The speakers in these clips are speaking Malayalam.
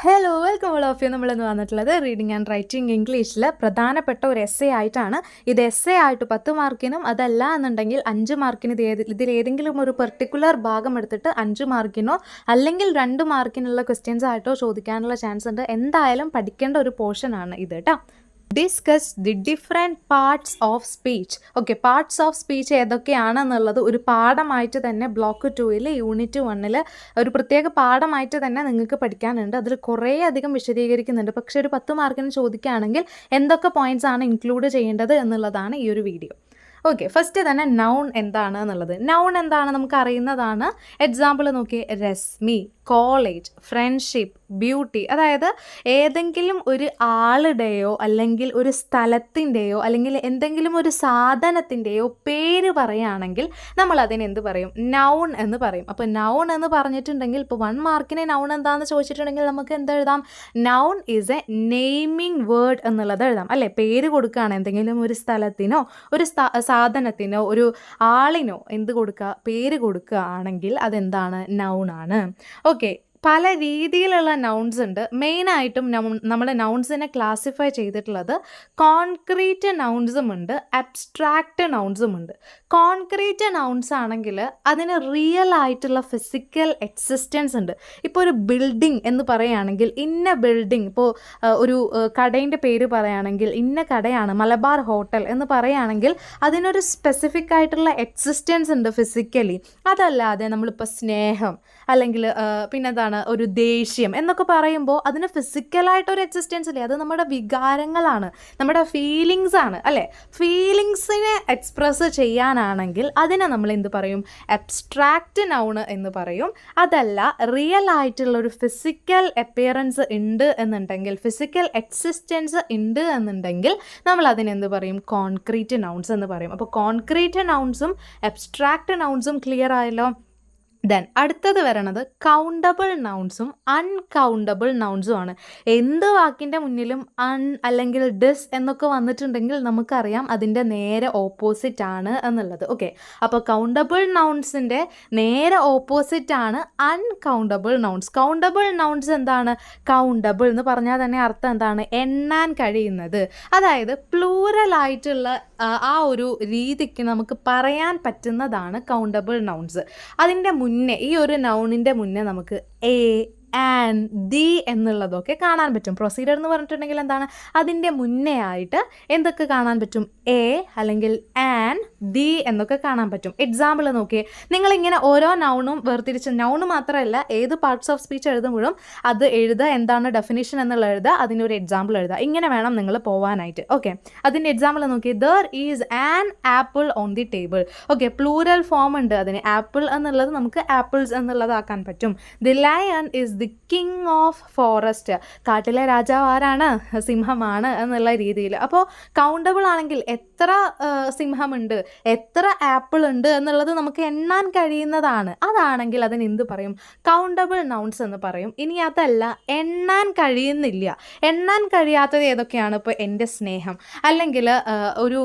Hello welcome all of you. നമ്മളിന്ന് വന്നിട്ടുള്ളത് റീഡിങ് ആൻഡ് റൈറ്റിംഗ് ഇംഗ്ലീഷിൽ പ്രധാനപ്പെട്ട ഒരു എസ്സേ ആയിട്ടാണ്. ഇത് എസ്സേ ആയിട്ട് 10 മാർക്കിനും അതല്ല എന്നുണ്ടെങ്കിൽ 5 മാർക്കിന് ഇതിലേതെങ്കിലും ഒരു പെർട്ടിക്കുലർ ഭാഗം എടുത്തിട്ട് 5 മാർക്കിനോ അല്ലെങ്കിൽ 2 മാർക്കിനുള്ള ക്വസ്റ്റ്യൻസ് ആയിട്ടോ ചോദിക്കാനുള്ള ചാൻസ് ഉണ്ട്. എന്തായാലും പഠിക്കേണ്ട ഒരു പോർഷനാണ് ഇത് കേട്ടോ. Discuss the different parts of speech. Okay, parts of speech ഏതൊക്കെയാണെന്നുള്ളത് ഒരു പാഠമായിട്ട് തന്നെ ബ്ലോക്ക് 2-ൽ യൂണിറ്റ് 1-ൽ ഒരു പ്രത്യേക പാഠമായിട്ട് തന്നെ നിങ്ങൾക്ക് പഠിക്കാനുണ്ട്. അതിൽ കുറേ അധികം വിശദീകരിക്കുന്നുണ്ട്. പക്ഷേ ഒരു 10 മാർക്കിന് ചോദിക്കുകയാണെങ്കിൽ എന്തൊക്കെ പോയിൻറ്റ്സ് ആണ് ഇൻക്ലൂഡ് ചെയ്യേണ്ടത് എന്നുള്ളതാണ് ഈ ഒരു വീഡിയോ. ഓക്കെ, ഫസ്റ്റ് തന്നെ നൗൺ എന്താണ് എന്നുള്ളത്. നൗൺ എന്താണ് നമുക്ക് അറിയുന്നതാണ്. എക്സാമ്പിൾ നോക്കി, രശ്മി, കോളേജ്, ഫ്രണ്ട്ഷിപ്പ്, ബ്യൂട്ടി. അതായത് ഏതെങ്കിലും ഒരു ആളുടെയോ അല്ലെങ്കിൽ ഒരു സ്ഥലത്തിൻ്റെയോ അല്ലെങ്കിൽ എന്തെങ്കിലും ഒരു സാധനത്തിൻ്റെയോ പേര് പറയുകയാണെങ്കിൽ നമ്മൾ അതിന് എന്ത് പറയും? നൗൺ എന്ന് പറയും. അപ്പോൾ നൗൺ എന്ന് പറഞ്ഞിട്ടുണ്ടെങ്കിൽ ഇപ്പോൾ 1 മാർക്കിന് നൗൺ എന്താണെന്ന് ചോദിച്ചിട്ടുണ്ടെങ്കിൽ നമുക്ക് എന്തെഴുതാം? Noun is a naming word എന്നുള്ളത് എഴുതാം അല്ലേ. പേര് കൊടുക്കുകയാണ് എന്തെങ്കിലും ഒരു സ്ഥലത്തിനോ ഒരു സാധനത്തിനോ ഒരു ആളിനോ എന്ത് കൊടുക്കുക? പേര് കൊടുക്കുകയാണെങ്കിൽ അതെന്താണ്? നൗണാണ്. ഓക്കെ, പല രീതിയിലുള്ള നൗൺസ് ഉണ്ട്. മെയിനായിട്ടും നമ്മൾ നൗൺസിനെ ക്ലാസിഫൈ ചെയ്തിട്ടുള്ളത് കോൺക്രീറ്റ് നൗൺസും ഉണ്ട്, അബ്സ്ട്രാക്റ്റ് നൗൺസും ഉണ്ട്. കോൺക്രീറ്റ് നൗൺസ് ആണെങ്കിൽ അതിന് റിയൽ ആയിട്ടുള്ള ഫിസിക്കൽ എക്സിസ്റ്റൻസ് ഉണ്ട്. ഇപ്പോൾ ഒരു ബിൽഡിംഗ് എന്ന് പറയുകയാണെങ്കിൽ ഇന്ന ബിൽഡിംഗ്, ഇപ്പോൾ ഒരു കടേൻ്റെ പേര് പറയുകയാണെങ്കിൽ ഇന്ന കടയാണ് മലബാർ ഹോട്ടൽ എന്ന് പറയുകയാണെങ്കിൽ അതിനൊരു സ്പെസിഫിക് ആയിട്ടുള്ള എക്സിസ്റ്റൻസ് ഉണ്ട് ഫിസിക്കലി. അതല്ലാതെ നമ്മളിപ്പോൾ സ്നേഹം അല്ലെങ്കിൽ പിന്നെന്താണ് ഒരു ദേഷ്യം എന്നൊക്കെ പറയുമ്പോൾ അതിന് ഫിസിക്കലായിട്ടൊരു എക്സിസ്റ്റൻസ് ഇല്ലേ. അത് നമ്മുടെ വികാരങ്ങളാണ്, നമ്മുടെ ഫീലിങ്സ് ആണ് അല്ലേ. ഫീലിങ്സിനെ എക്സ്പ്രസ് ചെയ്യാനാണെങ്കിൽ അതിനെ നമ്മൾ എന്ത് പറയും? അബ്സ്ട്രാക്റ്റ് നൗൺ എന്ന് പറയും. അതല്ല, റിയൽ ആയിട്ടുള്ളൊരു ഫിസിക്കൽ അപ്പിയറൻസ് ഉണ്ട് എന്നുണ്ടെങ്കിൽ, ഫിസിക്കൽ എക്സിസ്റ്റൻസ് ഉണ്ട് എന്നുണ്ടെങ്കിൽ നമ്മൾ അതിനെന്ത് പറയും? കോൺക്രീറ്റ് നൗൺസ് എന്ന് പറയും. അപ്പോൾ കോൺക്രീറ്റ് നൗൺസും അബ്സ്ട്രാക്റ്റ് നൗൺസും ക്ലിയർ ആയല്ലോ. ദെൻ അടുത്തത് വരണത് കൗണ്ടബിൾ നൗൺസും അൺകൗണ്ടബിൾ നൗൺസും ആണ്. എന്ത് വാക്കിൻ്റെ മുന്നിലും അൺ അല്ലെങ്കിൽ ഡിസ് എന്നൊക്കെ വന്നിട്ടുണ്ടെങ്കിൽ നമുക്കറിയാം അതിൻ്റെ നേരെ ഓപ്പോസിറ്റ് ആണ് എന്നുള്ളത്. ഓക്കെ, അപ്പോൾ കൗണ്ടബിൾ നൗൺസിൻ്റെ നേരെ ഓപ്പോസിറ്റ് ആണ് അൺകൗണ്ടബിൾ നൗൺസ്. കൗണ്ടബിൾ നൗൺസ് എന്താണ്? കൗണ്ടബിൾ എന്ന് പറഞ്ഞാൽ തന്നെ അർത്ഥം എന്താണ്? എണ്ണാൻ കഴിയുന്നത്. അതായത് പ്ലൂറലായിട്ടുള്ള ആ ഒരു രീതിക്ക് നമുക്ക് പറയാൻ പറ്റുന്നതാണ് കൗണ്ടബിൾ നൗൺസ്. അതിൻ്റെ ഈ ഒരു നൗണിൻ്റെ മുന്നേ നമുക്ക് എ, ആൻ, ദി എന്നുള്ളതൊക്കെ കാണാൻ പറ്റും. പ്രൊസീഡർ എന്ന് പറഞ്ഞിട്ടുണ്ടെങ്കിൽ എന്താണ്? അതിൻ്റെ മുന്നേ ആയിട്ട് എന്തൊക്കെ കാണാൻ പറ്റും? എ അല്ലെങ്കിൽ ആൻ, ദി എന്നൊക്കെ കാണാൻ പറ്റും. എക്സാമ്പിൾ നോക്കിയേ, നിങ്ങളിങ്ങനെ ഓരോ നൗണും വേർതിരിച്ച്, നൗണ് മാത്രമല്ല ഏത് പാർട്സ് ഓഫ് സ്പീച്ച് എഴുതുമ്പോഴും അത് എഴുതുക, എന്താണ് ഡെഫിനിഷൻ എന്നുള്ള എഴുതുക, അതിനൊരു എക്സാമ്പിൾ എഴുതുക. ഇങ്ങനെ വേണം നിങ്ങൾ പോവാനായിട്ട്. ഓക്കെ, അതിൻ്റെ എക്സാമ്പിൾ നോക്കിയേ, there is an apple on the table. Okay, plural form ഉണ്ട് അതിന്. ആപ്പിൾ എന്നുള്ളത് നമുക്ക് ആപ്പിൾസ് എന്നുള്ളതാക്കാൻ പറ്റും. The lion is the king of forest. കാട്ടിലെ രാജാവ് ആരാണ്? സിംഹമാണ് എന്നുള്ള രീതിയിൽ. അപ്പോൾ കൗണ്ടബിൾ ആണെങ്കിൽ എത്ര സിംഹമുണ്ട്, എത്ര ആപ്പിൾ ഉണ്ട് എന്നുള്ളത് നമുക്ക് എണ്ണാൻ കഴിയുന്നതാണ്. അതാണെങ്കിൽ അതിന് എന്ത് പറയും? കൗണ്ടബിൾ നൗൺസ് എന്ന് പറയും. ഇനി അതല്ല, എണ്ണാൻ കഴിയുന്നില്ല, എണ്ണാൻ കഴിയാത്തത് ഏതൊക്കെയാണ്? ഇപ്പോൾ എൻ്റെ സ്നേഹം, അല്ലെങ്കിൽ ഒരു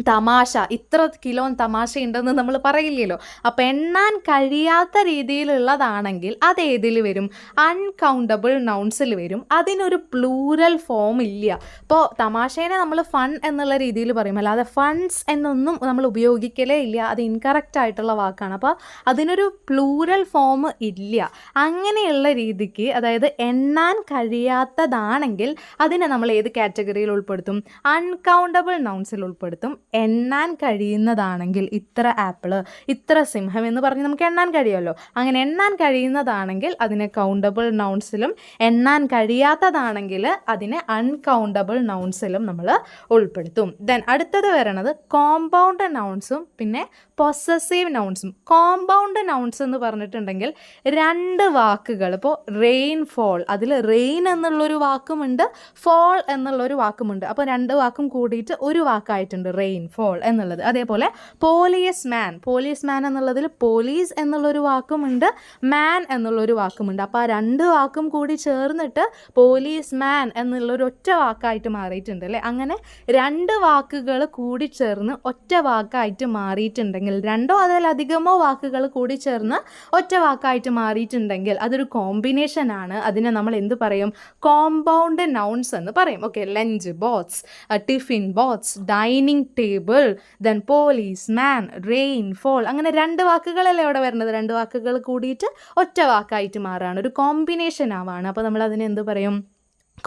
തമാശ, ഇത്ര കിലോ തമാശ ഉണ്ടെന്ന് നമ്മൾ പറയില്ലല്ലോ. അപ്പോൾ എണ്ണാൻ കഴിയാത്ത രീതിയിലുള്ളതാണെങ്കിൽ അതേതിൽ വരും? അൺകൗണ്ടബിൾ നൗൺസിൽ വരും. അതിനൊരു പ്ലൂരൽ ഫോം ഇല്ല. ഇപ്പോൾ തമാശേനെ നമ്മൾ ഫൺ എന്നുള്ള രീതിയിൽ പറയും, അല്ലാതെ ഫൺസ് എന്നൊന്നും നമ്മൾ ഉപയോഗിക്കലേ ഇല്ല. അത് ഇൻകറക്റ്റ് ആയിട്ടുള്ള വാക്കാണ്. അപ്പോൾ അതിനൊരു പ്ലൂരൽ ഫോം ഇല്ല. അങ്ങനെയുള്ള രീതിക്ക്, അതായത് എണ്ണാൻ കഴിയാത്തതാണെങ്കിൽ അതിനെ നമ്മൾ ഏത് കാറ്റഗറിയിൽ ഉൾപ്പെടുത്തും? അൺകൗണ്ടബിൾ നൗൺസിൽ ഉൾപ്പെടുത്തും. എണ്ണാൻ കഴിയുന്നതാണെങ്കിൽ ഇത്ര ആപ്പിള്, ഇത്ര സിംഹം എന്ന് പറഞ്ഞ് നമുക്ക് എണ്ണാൻ കഴിയുമല്ലോ. അങ്ങനെ എണ്ണാൻ കഴിയുന്നതാണെങ്കിൽ അതിനെ കൗണ്ടബിൾ നൗൺസിലും, എണ്ണാൻ കഴിയാത്തതാണെങ്കിൽ അതിനെ അൺകൗണ്ടബിൾ നൗൺസിലും നമ്മൾ ഉൾപ്പെടുത്തും. ദെൻ അടുത്തത് വരണത് കോമ്പൗണ്ട് നൗൺസും പിന്നെ പൊസസീവ് നൗൺസും. കോമ്പൗണ്ട് നൗൺസ് എന്ന് പറഞ്ഞിട്ടുണ്ടെങ്കിൽ 2 വാക്കുകൾ, ഇപ്പോൾ റെയിൻ ഫോൾ, അതിൽ റെയിൻ എന്നുള്ളൊരു വാക്കുമുണ്ട്, ഫോൾ എന്നുള്ളൊരു വാക്കുമുണ്ട്. അപ്പോൾ 2 വാക്കും കൂടിയിട്ട് ഒരു വാക്കായിട്ടുണ്ട് റെയിൻ. റെയിൻഫോൾ എന്നുള്ളത്. അതേപോലെ പോലീസ് മാൻ എന്നുള്ളതിൽ പോലീസ് എന്നുള്ളൊരു വാക്കുമുണ്ട്, മാൻ എന്നുള്ളൊരു വാക്കുമുണ്ട്. അപ്പോൾ ആ രണ്ട് വാക്കും കൂടി ചേർന്നിട്ട് പോലീസ് മാൻ എന്നുള്ളൊരു ഒറ്റ വാക്കായിട്ട് മാറിയിട്ടുണ്ട് അല്ലേ. അങ്ങനെ രണ്ട് വാക്കുകൾ കൂടി ചേർന്ന് ഒറ്റ വാക്കായിട്ട് മാറിയിട്ടുണ്ടെങ്കിൽ, രണ്ടോ അതിലധികമോ വാക്കുകൾ കൂടി ചേർന്ന് ഒറ്റ വാക്കായിട്ട് മാറിയിട്ടുണ്ടെങ്കിൽ അതൊരു കോമ്പിനേഷൻ ആണ്. അതിനെ നമ്മൾ എന്ത് പറയും? കോമ്പൗണ്ട് നൗൺസ് എന്ന് പറയും. Okay, lunch box, tiffin box, dining table, then police man, rainfall. അങ്ങനെ രണ്ട് വാക്കുകളല്ലേ അവിടെ വരുന്നത്. രണ്ട് വാക്കുകൾ കൂടിയിട്ട് ഒറ്റ വാക്കായിട്ട് മാറാണ്, ഒരു കോമ്പിനേഷൻ ആവാണ്. അപ്പോൾ നമ്മൾ അതിനെ എന്ത് പറയും?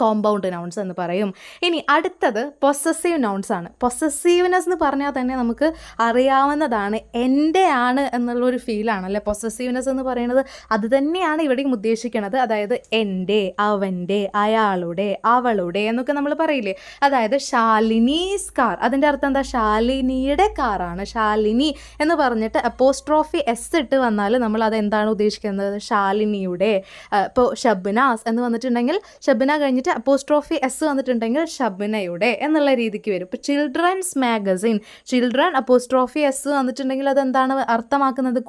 കോമ്പൗണ്ട് നൗൺസ് എന്ന് പറയും. ഇനി അടുത്തത് പൊസസീവ് നൗൺസ് ആണ്. പൊസസീവ്നെസ് എന്ന് പറഞ്ഞാൽ തന്നെ നമുക്ക് അറിയാവുന്നതാണ്, എൻ്റെ ആണ് എന്നുള്ളൊരു ഫീലാണ് അല്ലേ. പൊസസീവ്നെസ് എന്ന് പറയുന്നത് അത് തന്നെയാണ് ഇവിടെയും ഉദ്ദേശിക്കുന്നത്. അതായത് എൻ്റെ, അവൻ്റെ, അയാളുടെ, അവളുടെ എന്നൊക്കെ നമ്മൾ പറയില്ലേ. അതായത് ശാലിനീസ് കാർ, അതിൻ്റെ അർത്ഥം എന്താ? ശാലിനിയുടെ കാറാണ്. ശാലിനി എന്ന് പറഞ്ഞിട്ട് അപ്പോസ്ട്രോഫി എസ് ഇട്ട് വന്നാൽ നമ്മൾ അത് എന്താണ് ഉദ്ദേശിക്കുന്നത്? ശാലിനിയുടെ. ഇപ്പോൾ ഷബ്നാസ് എന്ന് വന്നിട്ടുണ്ടെങ്കിൽ ഷബ്ന കഴിഞ്ഞിട്ട് അപ്പോസ്ട്രോഫി എസ് വന്നിട്ടുണ്ടെങ്കിൽ ഷബ്നയുടെ എന്നുള്ള രീതിക്ക് വരും. ഇപ്പോൾ children's magazine, children apostrophe S വന്നിട്ടുണ്ടെങ്കിൽ അതെന്താണ് അർത്ഥമാക്കുന്നത്?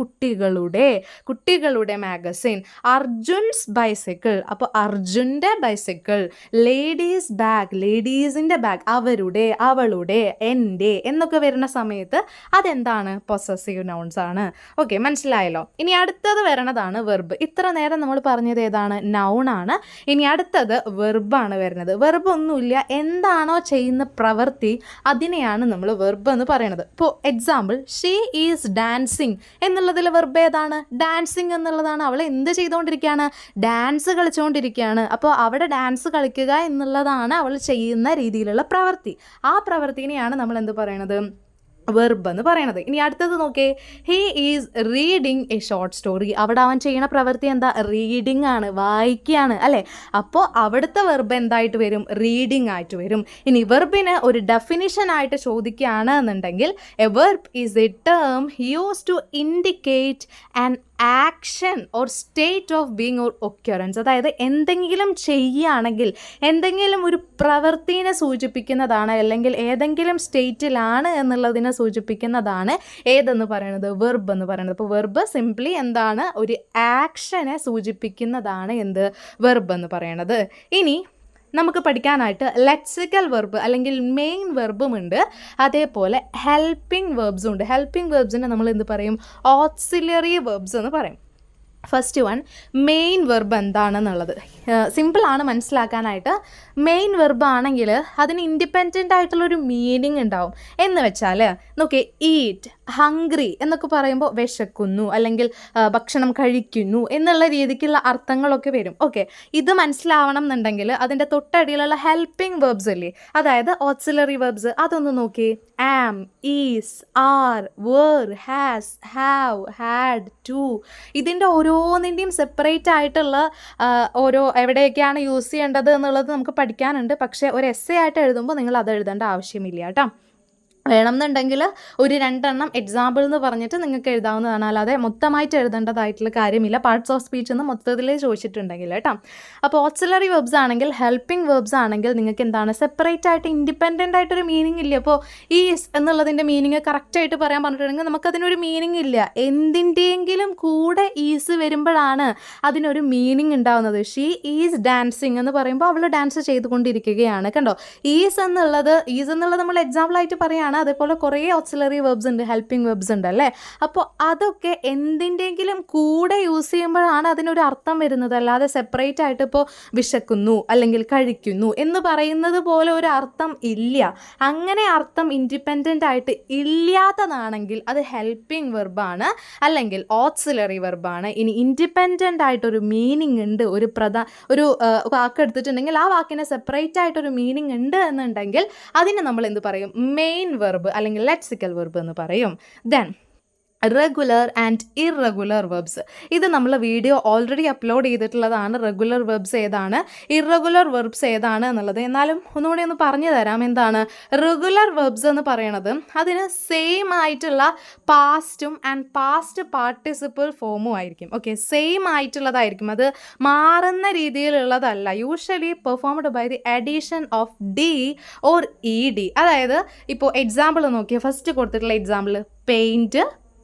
കുട്ടികളുടെ മാഗസിൻ. അർജുൻസ് ബൈസൈക്കിൾ, അപ്പോൾ അർജുൻ്റെ ബൈസൈക്കിൾ. ലേഡീസ് ബാഗ്, ലേഡീസിൻ്റെ ബാഗ്. അവരുടെ, അവളുടെ, എൻ്റെ എന്നൊക്കെ വരുന്ന സമയത്ത് അതെന്താണ്? പൊസസീവ് നൗൺസ് ആണ്. ഓക്കെ, മനസ്സിലായല്ലോ. ഇനി അടുത്തത് വരണതാണ് വെർബ്. ഇത്ര നേരം നമ്മൾ പറഞ്ഞത് ഏതാണ്? നൗൺ ആണ്. ഇനി അടുത്തത് വെർബാണ് വരുന്നത്. വെർബ് ഒന്നുമില്ല, എന്താണോ ചെയ്യുന്ന പ്രവൃത്തി അതിനെയാണ് നമ്മൾ വെർബ് എന്ന് പറയുന്നത്. ഇപ്പോൾ എക്സാമ്പിൾ, ഷീ ഈസ് ഡാൻസിങ് എന്നുള്ളതിൽ വെർബ് ഏതാണ്? ഡാൻസിങ് എന്നുള്ളതാണ്. അവൾ എന്ത് ചെയ്തുകൊണ്ടിരിക്കുകയാണ്? ഡാൻസ് കളിച്ചുകൊണ്ടിരിക്കുകയാണ്. അപ്പോൾ അവിടെ ഡാൻസ് കളിക്കുക എന്നുള്ളതാണ് അവൾ ചെയ്യുന്ന രീതിയിലുള്ള പ്രവൃത്തി. ആ പ്രവൃത്തിനെയാണ് നമ്മൾ എന്ത് പറയണത്? വെർബ് എന്ന് പറയണത്. ഇനി അടുത്തത് നോക്കേ, he is reading A short story. അവിടെ അവൻ ചെയ്യുന്ന പ്രവൃത്തി എന്താ? റീഡിങ് ആണ്, വായിക്കുകയാണ് അല്ലേ. അപ്പോൾ അവിടുത്തെ വെർബ് എന്തായിട്ട് വരും? റീഡിങ് ആയിട്ട് വരും. ഇനി വെർബിന് ഒരു ഡെഫിനിഷൻ ആയിട്ട് ചോദിക്കുകയാണ് എന്നുണ്ടെങ്കിൽ, a verb is a term use to indicate an action or state of being or occurrence. അതായത് എന്തെങ്കിലും ചെയ്യുകയാണെങ്കിൽ എന്തെങ്കിലും ഒരു പ്രവൃത്തിനെ സൂചിപ്പിക്കുന്നതാണ്, അല്ലെങ്കിൽ ഏതെങ്കിലും സ്റ്റേറ്റിലാണ് എന്നുള്ളതിനെ സൂചിപ്പിക്കുന്നതാണ് ഏതെന്ന് പറയുന്നത്? വെർബ് എന്ന് പറയുന്നത്. അപ്പോൾ വെർബ് സിംപ്ലി എന്താണ്? ഒരു ആക്ഷനെ സൂചിപ്പിക്കുന്നതാണ് എന്ത്? വെർബ് എന്ന് പറയുന്നത്. ഇനി നമുക്ക് പഠിക്കാനായിട്ട് ലെക്സിക്കൽ വെർബ് അല്ലെങ്കിൽ മെയിൻ വെർബും ഉണ്ട്, അതേപോലെ ഹെൽപ്പിംഗ് വെർബ്സും ഉണ്ട്. ഹെൽപ്പിംഗ് വെർബ്സിനെ നമ്മൾ എന്ത് പറയും? ഓക്സിലറി വെർബ്സ് എന്ന് പറയും. ഫസ്റ്റ് വൺ, മെയിൻ വെർബ് എന്താണെന്നുള്ളത് സിമ്പിളാണ് മനസ്സിലാക്കാനായിട്ട്. മെയിൻ വെർബ് ആണെങ്കിൽ അതിന് ഇൻഡിപെൻഡൻ്റ് ആയിട്ടുള്ളൊരു മീനിങ് ഉണ്ടാവും. എന്ന് വെച്ചാൽ നോക്കിയേ, ഈറ്റ്, ഹംഗ്രി എന്നൊക്കെ പറയുമ്പോൾ വിശക്കുന്നു അല്ലെങ്കിൽ ഭക്ഷണം കഴിക്കുന്നു എന്നുള്ള രീതിക്കുള്ള അർത്ഥങ്ങളൊക്കെ വരും. ഓക്കെ, ഇത് മനസ്സിലാവണം എന്നുണ്ടെങ്കിൽ അതിൻ്റെ തൊട്ടടിയിലുള്ള ഹെൽപ്പിംഗ് വെർബ്സ് അല്ലേ, അതായത് ഓക്സിലറി വെർബ്സ്, അതൊന്ന് നോക്കി. Am, is, are, were, has, have, had, to. ഇതിൻ്റെ ഓരോന്നിൻ്റെയും സെപ്പറേറ്റ് ആയിട്ടുള്ള ഓരോ എവിടെയൊക്കെയാണ് യൂസ് ചെയ്യേണ്ടത് എന്നുള്ളത് നമുക്ക് പഠിക്കാനുണ്ട്. പക്ഷേ ഒരു എസ്സേ ആയിട്ട് എഴുതുമ്പോൾ നിങ്ങൾ അത് എഴുതേണ്ട ആവശ്യമില്ല കേട്ടോ. വേണമെന്നുണ്ടെങ്കിൽ ഒരു 2 എണ്ണം എക്സാമ്പിൾ എന്ന് പറഞ്ഞിട്ട് നിങ്ങൾക്ക് എഴുതാവുന്നതാണ്, അല്ലാതെ മൊത്തമായിട്ട് എഴുതേണ്ടതായിട്ടുള്ള കാര്യമില്ല. പാർട്സ് ഓഫ് സ്പീച്ച് എന്ന് മൊത്തത്തിൽ ചോദിച്ചിട്ടുണ്ടെങ്കിൽ കേട്ടോ. അപ്പോൾ ഓക്സിലറി വെർബ്സ് ആണെങ്കിൽ, ഹെൽപ്പിംഗ് വെർബ്സ് ആണെങ്കിൽ നിങ്ങൾക്ക് എന്താണ്? സെപ്പറേറ്റ് ആയിട്ട് ഇൻഡിപെൻഡൻ്റ് ആയിട്ടൊരു മീനിങ് ഇല്ല. അപ്പോൾ ഈസ് എന്നുള്ളതിൻ്റെ മീനിങ് കറക്റ്റായിട്ട് പറയാൻ പറഞ്ഞിട്ടുണ്ടെങ്കിൽ നമുക്കതിനൊരു മീനിങ് ഇല്ല. എന്തിൻ്റെയെങ്കിലും കൂടെ ഈസ് വരുമ്പോഴാണ് അതിനൊരു മീനിങ് ഉണ്ടാവുന്നത്. ഷീ ഈസ് ഡാൻസിങ് എന്ന് പറയുമ്പോൾ അവൾ ഡാൻസ് ചെയ്തുകൊണ്ടിരിക്കുകയാണ്. കണ്ടോ, ഈസ് എന്നുള്ളത് നമ്മൾ എക്സാമ്പിളായിട്ട് പറയുകയാണ്. അതേപോലെ കുറേ ഓക്സിലറി വെർബ്സ് ഉണ്ട്, ഹെൽപ്പിംഗ് വെർബ്സ് ഉണ്ട് അല്ലേ. അപ്പോൾ അതൊക്കെ എന്തിൻ്റെങ്കിലും കൂടെ യൂസ് ചെയ്യുമ്പോഴാണ് അതിനൊരു അർത്ഥം വരുന്നത്, അല്ലാതെ സെപ്പറേറ്റ് ആയിട്ട് ഇപ്പോൾ വിശക്കുന്നു അല്ലെങ്കിൽ കഴിക്കുന്നു എന്ന് പറയുന്നത് പോലെ ഒരു അർത്ഥം ഇല്ല. അങ്ങനെ അർത്ഥം ഇൻഡിപെൻഡൻ്റ് ആയിട്ട് ഇല്ലാത്തതാണെങ്കിൽ അത് ഹെൽപ്പിംഗ് വെർബാണ് അല്ലെങ്കിൽ ഓക്സിലറി വെർബാണ്. ഇനി ഇൻഡിപെൻഡൻ്റ് ആയിട്ടൊരു മീനിങ് ഉണ്ട്, ഒരു വാക്ക് എടുത്തിട്ടുണ്ടെങ്കിൽ ആ വാക്കിനെ സെപ്പറേറ്റ് ആയിട്ടൊരു മീനിങ് ഉണ്ട് എന്നുണ്ടെങ്കിൽ അതിന് നമ്മൾ എന്ത് പറയും? മെയിൻ വെർബ് അല്ലെങ്കിൽ ലെക്സിക്കൽ വെർബ് എന്ന് പറയും. Then regular and irregular verbs. ഇത് നമ്മൾ വീഡിയോ ഓൾറെഡി അപ്ലോഡ് ചെയ്തിട്ടുള്ളതാണ്. റെഗുലർ വെർബ്സ് ഏതാണ്, ഇറഗുലർ വെർബ്സ് ഏതാണ് എന്നുള്ളത്. എന്നാലും ഒന്നുകൂടി ഒന്ന് പറഞ്ഞു തരാം. എന്താണ് റെഗുലർ വെർബ്സ് എന്ന് പറയണത്? അതിന് സെയിം ആയിട്ടുള്ള പാസ്റ്റും ആൻഡ് പാസ്റ്റ് പാർട്ടിസിപ്പിൾ ഫോമും ആയിരിക്കും. ഓക്കെ, സെയിം ആയിട്ടുള്ളതായിരിക്കും. അത് മാറുന്ന രീതിയിലുള്ളതല്ല. Usually performed by the addition of D or E D. അതായത് ഇപ്പോൾ എക്സാമ്പിൾ നോക്കിയാൽ ഫസ്റ്റ് കൊടുത്തിട്ടുള്ള example paint,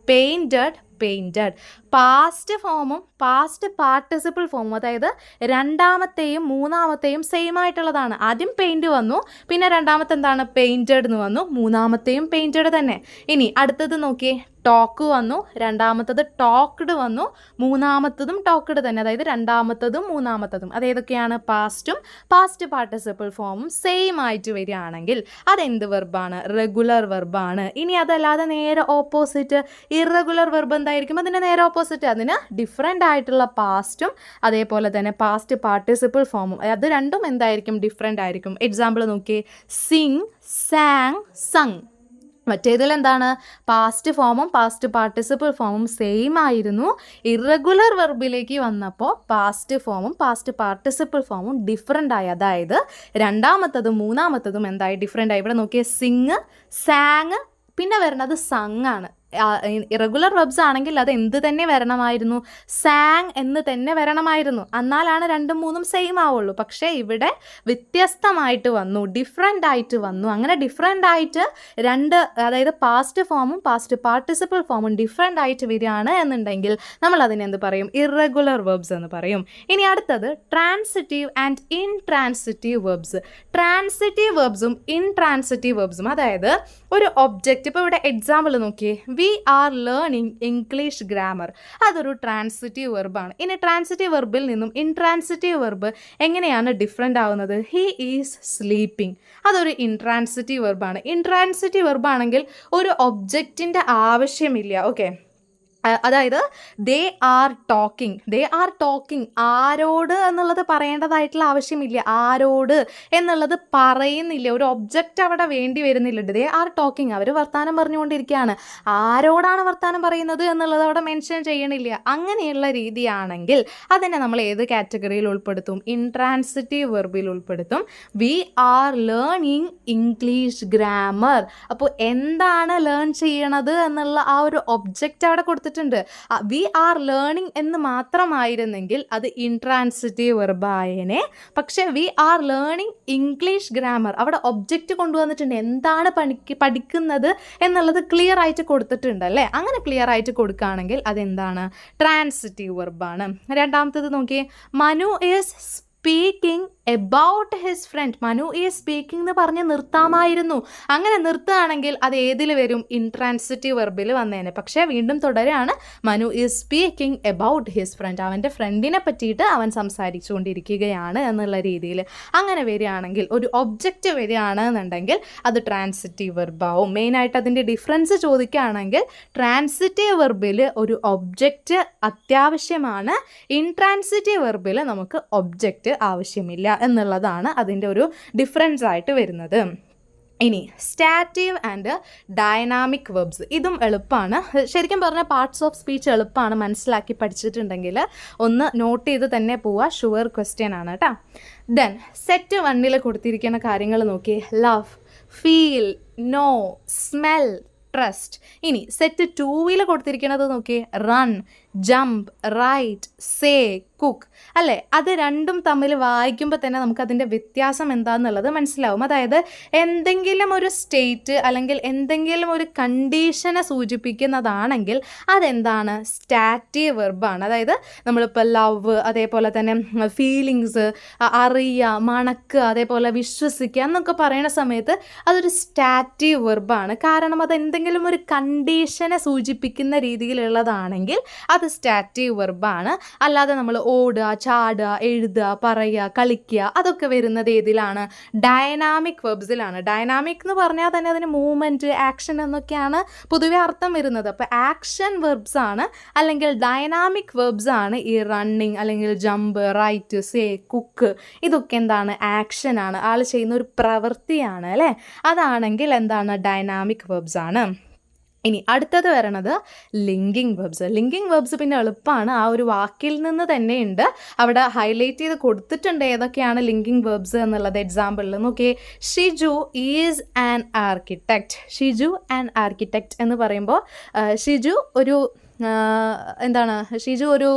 painted, painted. Past ഫോമും പാസ്റ്റ് പാർട്ടിസിപ്പിൾ ഫോമും, അതായത് രണ്ടാമത്തെയും മൂന്നാമത്തെയും സെയിം ആയിട്ടുള്ളതാണ്. ആദ്യം പെയിൻറ്റ് വന്നു, പിന്നെ രണ്ടാമത്തെ എന്താണ് പെയിൻറ്റഡ് എന്ന് വന്നു, മൂന്നാമത്തെയും പെയിൻറ്റഡ് തന്നെ. ഇനി അടുത്തത് നോക്കിയേ, ടോക്ക് വന്നു, രണ്ടാമത്തത് ടോക്ക്ഡ് വന്നു, മൂന്നാമത്തതും ടോക്ക്ഡ് തന്നെ. അതായത് രണ്ടാമത്തതും മൂന്നാമത്തതും അതേതൊക്കെയാണ്? പാസ്റ്റും പാസ്റ്റ് പാർട്ടിസിപ്പിൾ ഫോമും സെയിം ആയിട്ട് വരികയാണെങ്കിൽ അതെന്ത് വെർബാണ്? റെഗുലർ വെർബാണ്. ഇനി അതല്ലാതെ നേരെ ഓപ്പോസിറ്റ് ഇറഗുലർ വെർബ് എന്തായിരിക്കും? അതിൻ്റെ നേരെ ഓപ്പോസിറ്റ്, അതിന് ഡിഫറെൻ്റ് ആയിട്ടുള്ള പാസ്റ്റും അതേപോലെ തന്നെ പാസ്റ്റ് പാർട്ടിസിപ്പിൾ ഫോമും, അത് രണ്ടും എന്തായിരിക്കും? ഡിഫറെൻ്റ് ആയിരിക്കും. എക്സാമ്പിൾ നോക്കിയേ, സിങ്, സാങ്, സങ്. മറ്റേതിൽ എന്താണ്? പാസ്റ്റ് ഫോമും പാസ്റ്റ് പാർട്ടിസിപ്പിൾ ഫോമും സെയിം ആയിരുന്നു. ഇറഗുലർ വെർബിലേക്ക് വന്നപ്പോൾ പാസ്റ്റ് ഫോമും പാസ്റ്റ് പാർട്ടിസിപ്പിൾ ഫോമും ഡിഫറെൻ്റ് ആയി. അതായത് രണ്ടാമത്തതും മൂന്നാമത്തതും എന്തായി? ഡിഫറെൻ്റ് ആയി. ഇവിടെ നോക്കിയേ, സിങ്, സാങ്, പിന്നെ വരുന്നത് സങ് ആണ്. ഇറഗുലർ വെർബ്സ് ആണെങ്കിൽ അത് എന്ത് തന്നെ വരണമായിരുന്നു? സാങ് എന്ന് തന്നെ വരണമായിരുന്നു. എന്നാലാണ് രണ്ടും മൂന്നും സെയിം ആവുള്ളൂ. പക്ഷേ ഇവിടെ വ്യത്യസ്തമായിട്ട് വന്നു, ഡിഫറെൻ്റ് ആയിട്ട് വന്നു. അങ്ങനെ ഡിഫറെൻ്റ് ആയിട്ട് രണ്ട്, അതായത് പാസ്റ്റ് ഫോമും പാസ്റ്റ് പാർട്ടിസിപ്പിൾ ഫോമും ഡിഫറെൻ്റ് ആയിട്ട് വരികയാണ് എന്നുണ്ടെങ്കിൽ നമ്മൾ അതിനെന്ത് പറയും? ഇറഗുലർ വെർബ്സ് എന്ന് പറയും. ഇനി അടുത്തത് transitive and intransitive verbs. Transitive വെർബ്സും ഇൻട്രാൻസിറ്റീവ് വെർബ്സും, അതായത് ഒരു ഒബ്ജക്റ്റ്. ഇപ്പോൾ ഇവിടെ എക്സാമ്പിൾ നോക്കിയേ, we are learning English grammar. അതൊരു ട്രാൻസിറ്റീവ് വെർബാണ്. ഇനി ട്രാൻസിറ്റീവ് വെർബിൽ നിന്നും ഇൻട്രാൻസിറ്റീവ് വെർബ് എങ്ങനെയാണ് ഡിഫറെൻ്റ് ആവുന്നത്? He is sleeping. അതൊരു ഇൻട്രാൻസിറ്റീവ് വെർബാണ്. ഇൻട്രാൻസിറ്റീവ് വെർബാണെങ്കിൽ ഒരു ഒബ്ജക്റ്റിൻ്റെ ആവശ്യമില്ല. ഓക്കെ, അതായത് they are talking. They are talking ആരോട് എന്നുള്ളത് പറയേണ്ടതായിട്ടുള്ള ആവശ്യമില്ല. ആരോട് എന്നുള്ളത് പറയുന്നില്ല. ഒരു ഒബ്ജക്റ്റ് അവിടെ വേണ്ടി വരുന്നില്ല. ദേ ആർ ടോക്കിംഗ്, അവർ വർത്താനം പറഞ്ഞുകൊണ്ടിരിക്കുകയാണ്. ആരോടാണ് വർത്താനം പറയുന്നത് എന്നുള്ളത് അവിടെ മെൻഷൻ ചെയ്യണില്ല. അങ്ങനെയുള്ള രീതിയാണെങ്കിൽ അതിനെ നമ്മൾ ഏത് കാറ്റഗറിയിൽ ഉൾപ്പെടുത്തും? ഇൻട്രാൻസിറ്റീവ് വെർബിൽ ഉൾപ്പെടുത്തും. We are learning English grammar. അപ്പോൾ എന്താണ് ലേൺ ചെയ്യണത് എന്നുള്ള ആ ഒരു ഒബ്ജക്റ്റ് അവിടെ കൊടുത്തിട്ടുണ്ട്. വി ആർ ലേണിംഗ് എന്ന് മാത്രമായിരുന്നെങ്കിൽ അത് ഇൻട്രാൻസിറ്റീവ് വെർബായേനെ. പക്ഷേ we are learning English grammar, അവിടെ ഒബ്ജക്റ്റ് കൊണ്ടുവന്നിട്ടുണ്ട്. എന്താണ് പഠിക്കുന്നത് എന്നുള്ളത് ക്ലിയർ ആയിട്ട് കൊടുത്തിട്ടുണ്ട് അല്ലേ? അങ്ങനെ ക്ലിയർ ആയിട്ട് കൊടുക്കുകയാണെങ്കിൽ അതെന്താണ്? ട്രാൻസിറ്റീവ് വെർബാണ്. രണ്ടാമത്തത് നോക്കിയേ, Manu is speaking about his friend. Manu is speaking എന്ന് പറഞ്ഞ് നിർത്താമായിരുന്നു. അങ്ങനെ നിർത്തുകയാണെങ്കിൽ അത് ഏതിൽ വരും? ഇൻട്രാൻസിറ്റീവ് വെർബിൽ വന്നേനെ. പക്ഷേ വീണ്ടും തുടരുകയാണ്, Manu is speaking about his friend. അവൻ്റെ ഫ്രണ്ടിനെ പറ്റിയിട്ട് അവൻ സംസാരിച്ചുകൊണ്ടിരിക്കുകയാണ് എന്നുള്ള രീതിയിൽ അങ്ങനെ വരികയാണെങ്കിൽ, ഒരു ഒബ്ജക്റ്റ് വരികയാണ് എന്നുണ്ടെങ്കിൽ അത് ട്രാൻസിറ്റീവ് വെർബാവും. മെയിനായിട്ട് അതിൻ്റെ ഡിഫറൻസ് ചോദിക്കുകയാണെങ്കിൽ ട്രാൻസിറ്റീവ് വെർബിൽ ഒരു ഒബ്ജക്റ്റ് അത്യാവശ്യമാണ്. ഇൻട്രാൻസിറ്റീവ് വെർബിൽ നമുക്ക് ഒബ്ജക്റ്റ് ആവശ്യമില്ല എന്നുള്ളതാണ് അതിൻ്റെ ഒരു ഡിഫറൻസ് ആയിട്ട് വരുന്നത്. ഇനി സ്റ്റാറ്റീവ് ആൻഡ് ഡൈനാമിക് വെർബ്സ്. ഇതും എളുപ്പമാണ്. ശരിക്കും പറഞ്ഞാൽ പാർട്സ് ഓഫ് സ്പീച്ച് എളുപ്പമാണ്. മനസ്സിലാക്കി പഠിച്ചിട്ടുണ്ടെങ്കിൽ ഒന്ന് നോട്ട് ചെയ്ത് തന്നെ പോവുക. ഷുവർ ക്വസ്റ്റ്യൻ ആണ് കേട്ടോ. ദെൻ സെറ്റ് 1 കൊടുത്തിരിക്കുന്ന കാര്യങ്ങൾ നോക്കി, love, feel, know, smell, trust. ഇനി സെറ്റ് 2 കൊടുത്തിരിക്കുന്നത് നോക്കി, run, jump, write, say, cook അല്ലേ? അത് രണ്ടും തമ്മിൽ വായിക്കുമ്പോൾ തന്നെ നമുക്കതിൻ്റെ വ്യത്യാസം എന്താണെന്നുള്ളത് മനസ്സിലാവും. അതായത് എന്തെങ്കിലും ഒരു സ്റ്റേറ്റ് അല്ലെങ്കിൽ എന്തെങ്കിലും ഒരു കണ്ടീഷനെ സൂചിപ്പിക്കുന്നതാണെങ്കിൽ അതെന്താണ്? സ്റ്റാറ്റീവ് വെർബാണ്. അതായത് നമ്മളിപ്പോൾ ലവ്, അതേപോലെ തന്നെ ഫീലിങ്സ്, അറിയുക, മണക്കുക, അതേപോലെ വിശ്വസിക്കുക എന്നൊക്കെ പറയുന്ന സമയത്ത് അതൊരു സ്റ്റാറ്റീവ് വെർബാണ്. കാരണം അത് എന്തെങ്കിലും ഒരു കണ്ടീഷനെ സൂചിപ്പിക്കുന്ന രീതിയിലുള്ളതാണെങ്കിൽ അത് സ്റ്റാറ്റീവ് വെർബാണ്. അല്ലാതെ നമ്മൾ ഓടുക, ചാടുക, എഴുതുക, പറയുക, കളിക്കുക അതൊക്കെ വരുന്നത് ഏതിലാണ്? ഡൈനാമിക് വെർബ്സിലാണ്. ഡൈനാമിക് എന്ന് പറഞ്ഞാൽ തന്നെ അതിന് മൂവ്മെൻറ്റ്, ആക്ഷൻ എന്നൊക്കെയാണ് പൊതുവെ അർത്ഥം വരുന്നത്. അപ്പോൾ ആക്ഷൻ വെർബ്സ് ആണ് അല്ലെങ്കിൽ ഡൈനാമിക് വെർബ്സ് ആണ് ഈ റണ്ണിങ് അല്ലെങ്കിൽ ജമ്പ്, റൈറ്റ്, സേ, കുക്ക്. ഇതൊക്കെ എന്താണ്? ആക്ഷനാണ്. ആൾ ചെയ്യുന്ന ഒരു പ്രവൃത്തിയാണ് അല്ലേ? അതാണെങ്കിൽ എന്താണ്? ഡൈനാമിക് വെർബ്സ് ആണ്. ഇനി അടുത്തത് വരണത് ലിങ്കിങ് വെർബ്സ്. ലിങ്കിങ് വെർബ്സ് പിന്നെ എളുപ്പമാണ്, ആ ഒരു വാക്കിൽ നിന്ന് തന്നെയുണ്ട്, അവിടെ ഹൈലൈറ്റ് ചെയ്ത് കൊടുത്തിട്ടുണ്ട് ഏതൊക്കെയാണ് ലിങ്കിങ് വെർബ്സ് എന്നുള്ളത്. എക്സാമ്പിളിൽ നോക്കിയേ, Shiju is an architect. Shiju an architect എന്ന് പറയുമ്പോൾ ഷിജു ഒരു എന്താണ്, ഷിജു ഒരു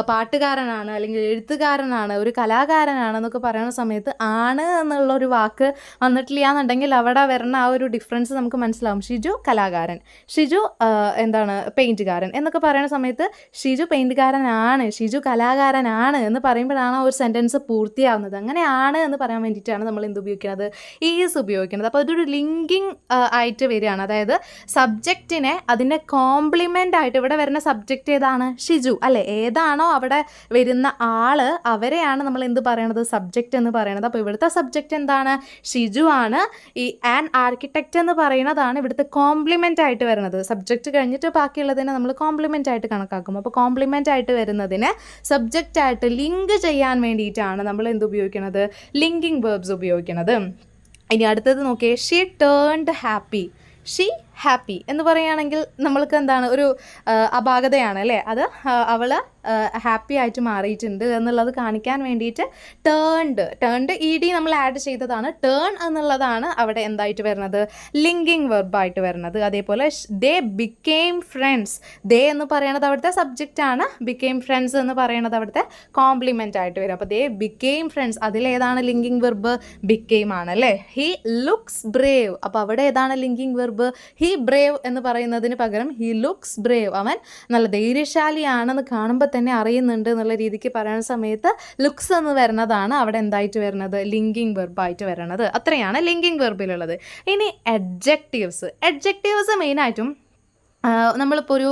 പാട്ടുകാരനാണ്, അല്ലെങ്കിൽ എഴുത്തുകാരനാണ്, ഒരു കലാകാരനാണെന്നൊക്കെ പറയുന്ന സമയത്ത് ആണ് എന്നുള്ളൊരു വാക്ക് വന്നിട്ടില്ല എന്നുണ്ടെങ്കിൽ അവിടെ വരുന്ന ആ ഒരു ഡിഫറൻസ് നമുക്ക് മനസ്സിലാവും. ഷിജു കലാകാരൻ, ഷിജു എന്താണ് പെയിൻറ്റുകാരൻ എന്നൊക്കെ പറയുന്ന സമയത്ത് ഷിജു പെയിൻറ്റുകാരനാണ്, ഷിജു കലാകാരനാണ് എന്ന് പറയുമ്പോഴാണ് ആ ഒരു സെൻറ്റൻസ് പൂർത്തിയാവുന്നത്. അങ്ങനെയാണ് എന്ന് പറയാൻ വേണ്ടിയിട്ടാണ് നമ്മൾ എന്ത് ഉപയോഗിക്കുന്നത്, ഈസ് ഉപയോഗിക്കുന്നത്. അപ്പോൾ അതൊരു ലിങ്കിങ് ആയിട്ട് വരികയാണ്. അതായത് സബ്ജക്റ്റിനെ അതിൻ്റെ കോംപ്ലിമെൻ്റ് ആയിട്ട്, ഇവിടെ വരുന്ന സബ്ജക്റ്റ് ഏതാണ്, ഷിജു അല്ലേ, ഏതാണോ അവിടെ വരുന്ന ആള് അവരെയാണ് നമ്മൾ എന്ത് പറയണത്, സബ്ജക്റ്റ് എന്ന് പറയുന്നത്. അപ്പോൾ ഇവിടുത്തെ സബ്ജക്റ്റ് എന്താണ്, ഷിജു ആണ്. ഈ ആൻ ആർക്കിടെക്റ്റ് എന്ന് പറയുന്നതാണ് ഇവിടുത്തെ കോംപ്ലിമെൻ്റ് ആയിട്ട് വരുന്നത്. സബ്ജക്റ്റ് കഴിഞ്ഞിട്ട് ബാക്കിയുള്ളതിനെ നമ്മൾ കോംപ്ലിമെൻ്റ് ആയിട്ട് കണക്കാക്കും. അപ്പോൾ കോംപ്ലിമെൻ്റ് ആയിട്ട് വരുന്നതിനെ സബ്ജക്റ്റ് ആയിട്ട് ലിങ്ക് ചെയ്യാൻ വേണ്ടിയിട്ടാണ് നമ്മൾ എന്ത് ഉപയോഗിക്കുന്നത്, ലിങ്കിങ് വെർബ്സ് ഉപയോഗിക്കുന്നത്. ഇനി അടുത്തത് നോക്കിയേ, she turned happy. She happy എന്ന് പറയുകയാണെങ്കിൽ നമ്മൾക്ക് എന്താണ്, ഒരു അപാകതയാണ് അല്ലേ, അത് അവൾ ഹാപ്പി ആയിട്ട് മാറിയിട്ടുണ്ട് എന്നുള്ളത് കാണിക്കാൻ വേണ്ടിയിട്ട് ടേൺഡ് ഇ ഡി നമ്മൾ ആഡ് ചെയ്തതാണ്. ടേൺ എന്നുള്ളതാണ് അവിടെ എന്തായിട്ട് വരുന്നത്, ലിങ്കിങ് വെർബായിട്ട് വരുന്നത്. അതേപോലെ ദേ ബിക്കെയിം ഫ്രണ്ട്സ്. ദേ എന്ന് പറയുന്നത് അവിടുത്തെ സബ്ജക്റ്റാണ്, ബിക്കെയിം ഫ്രണ്ട്സ് എന്ന് പറയുന്നത് അവിടുത്തെ കോംപ്ലിമെൻ്റ് ആയിട്ട് വരും. അപ്പോൾ ദേ ബിക്കെയിം ഫ്രണ്ട്സ്, അതിലേതാണ് ലിങ്കിങ് വെർബ്, ബിക്കെയിം ആണ് അല്ലേ. ഹി ലുക്സ് ബ്രേവ്, അപ്പോൾ അവിടെ ഏതാണ് ലിങ്കിങ് വെർബ്, ഹി ബ്രേവ് എന്ന് പറയുന്നതിന് പകരം ഹി ലുക്സ് ബ്രേവ്, അവൻ നല്ല ധൈര്യശാലിയാണെന്ന് കാണുമ്പോൾ തന്നെ അറിയുന്നുണ്ട് എന്നുള്ള രീതിക്ക് പറയുന്ന സമയത്ത് ലുക്സ് എന്ന് വരുന്നതാണ് അവിടെ എന്തായിട്ട് വരുന്നത്, ലിങ്കിങ് വെർബായിട്ട് വരുന്നത്. അത്രയാണ് ലിങ്കിങ് വെർബിലുള്ളത്. ഇനി അഡ്ജക്റ്റീവ്സ് മെയിനായിട്ടും നമ്മളിപ്പോൾ ഒരു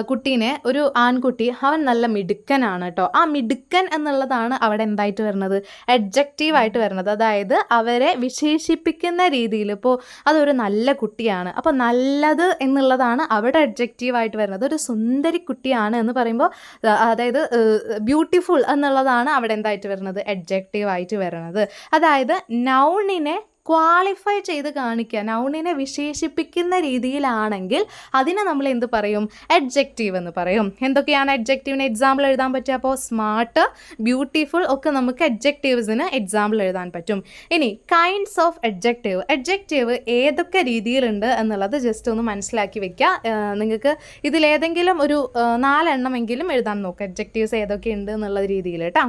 കുട്ടീനെ, ഒരു ആൺകുട്ടി, അവൻ നല്ല മിടുക്കനാണ് കേട്ടോ, ആ മിടുക്കൻ എന്നുള്ളതാണ് അവിടെ എന്തായിട്ട് വരുന്നത്, അഡ്ജക്റ്റീവായിട്ട് വരുന്നത്. അതായത് അവരെ വിശേഷിപ്പിക്കുന്ന രീതിയിൽ, ഇപ്പോൾ അതൊരു നല്ല കുട്ടിയാണ്, അപ്പോൾ നല്ലത് എന്നുള്ളതാണ് അവിടെ അഡ്ജക്റ്റീവായിട്ട് വരുന്നത്. ഒരു സുന്ദരി കുട്ടിയാണ് എന്ന് പറയുമ്പോൾ അതായത് ബ്യൂട്ടിഫുൾ എന്നുള്ളതാണ് അവിടെ എന്തായിട്ട് വരുന്നത്, അഡ്ജക്റ്റീവായിട്ട് വരുന്നത്. അതായത് നൗണിനെ ക്വാളിഫൈ ചെയ്ത് കാണിക്കുക, നൗണിനെ വിശേഷിപ്പിക്കുന്ന രീതിയിലാണെങ്കിൽ അതിനെ നമ്മൾ എന്ത് പറയും, അഡ്ജക്റ്റീവ് എന്ന് പറയും. എന്തൊക്കെയാണ് അഡ്ജക്റ്റീവിന് എക്സാമ്പിൾ എഴുതാൻ പറ്റുക, അപ്പോൾ സ്മാർട്ട്, ബ്യൂട്ടിഫുൾ ഒക്കെ നമുക്ക് അഡ്ജക്റ്റീവ്സിന് എക്സാമ്പിൾ എഴുതാൻ പറ്റും. ഇനി കൈൻഡ്സ് ഓഫ് അഡ്ജക്റ്റീവ് ഏതൊക്കെ രീതിയിലുണ്ട് എന്നുള്ളത് ജസ്റ്റ് ഒന്ന് മനസ്സിലാക്കി വെക്കുക. നിങ്ങൾക്ക് ഇതിലേതെങ്കിലും ഒരു 4 എണ്ണമെങ്കിലും എഴുതാൻ നോക്കുക, അഡ്ജക്റ്റീവ്സ് ഏതൊക്കെയുണ്ട് എന്നുള്ള രീതിയിൽ കേട്ടോ.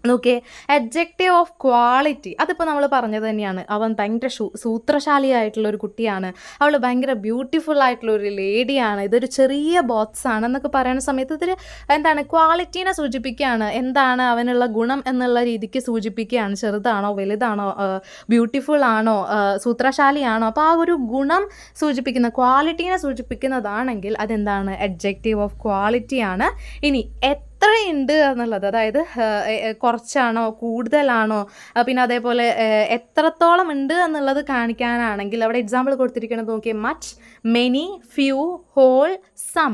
നോക്കിയേ, അഡ്ജക്റ്റീവ് ഓഫ് ക്വാളിറ്റി, അതിപ്പോൾ നമ്മൾ പറഞ്ഞത് തന്നെയാണ്. അവൻ ഭയങ്കര സൂത്രശാലിയായിട്ടുള്ളൊരു കുട്ടിയാണ്, അവൾ ഭയങ്കര ബ്യൂട്ടിഫുൾ ആയിട്ടുള്ളൊരു ലേഡിയാണ്, ഇതൊരു ചെറിയ ബോക്സ് ആണ് എന്നൊക്കെ പറയുന്ന സമയത്ത് ഇതൊരു എന്താണ്, ക്വാളിറ്റീനെ സൂചിപ്പിക്കുകയാണ്. എന്താണ് അവനുള്ള ഗുണം എന്നുള്ള രീതിക്ക് സൂചിപ്പിക്കുകയാണ്. ചെറുതാണോ വലുതാണോ, ബ്യൂട്ടിഫുൾ ആണോ, സൂത്രശാലിയാണോ, അപ്പോൾ ആ ഒരു ഗുണം സൂചിപ്പിക്കുന്ന, ക്വാളിറ്റീനെ സൂചിപ്പിക്കുന്നതാണെങ്കിൽ അതെന്താണ്, അഡ്ജക്റ്റീവ് ഓഫ് ക്വാളിറ്റിയാണ്. ഇനി എത്രയുണ്ട് എന്നുള്ളത്, അതായത് കുറച്ചാണോ കൂടുതലാണോ, പിന്നെ അതേപോലെ എത്രത്തോളം ഉണ്ട് എന്നുള്ളത് കാണിക്കാനാണെങ്കിൽ അവിടെ എക്സാമ്പിൾ കൊടുത്തിരിക്കുന്നത് നോക്കിയാൽ much, many, few, whole, some,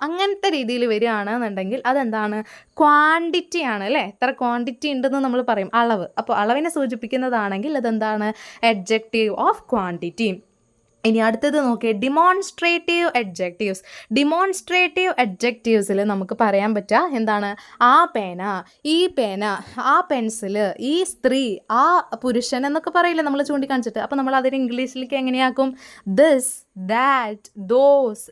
അങ്ങനത്തെ രീതിയിൽ വരികയാണെന്നുണ്ടെങ്കിൽ അതെന്താണ്, ക്വാണ്ടിറ്റി ആണ് അല്ലേ. എത്ര ക്വാണ്ടിറ്റി ഉണ്ടെന്ന് നമ്മൾ പറയും, അളവ്. അപ്പോൾ അളവിനെ സൂചിപ്പിക്കുന്നതാണെങ്കിൽ അതെന്താണ്, അഡ്ജക്റ്റീവ് ഓഫ് ക്വാണ്ടിറ്റി. ഇനി അടുത്തത് നോക്കിയേ, ഡിമോൺസ്ട്രേറ്റീവ് അഡ്ജക്റ്റീവ്സിൽ നമുക്ക് പറയാൻ പറ്റുക എന്താണ്, ആ പേന, ഈ പേന, ആ പെൻസില്, ഈ സ്ത്രീ, ആ പുരുഷൻ എന്നൊക്കെ പറയില്ലേ നമ്മൾ ചൂണ്ടിക്കാണിച്ചിട്ട്. അപ്പോൾ നമ്മൾ അതിന് ഇംഗ്ലീഷിലേക്ക് എങ്ങനെയാക്കും, this, that, those,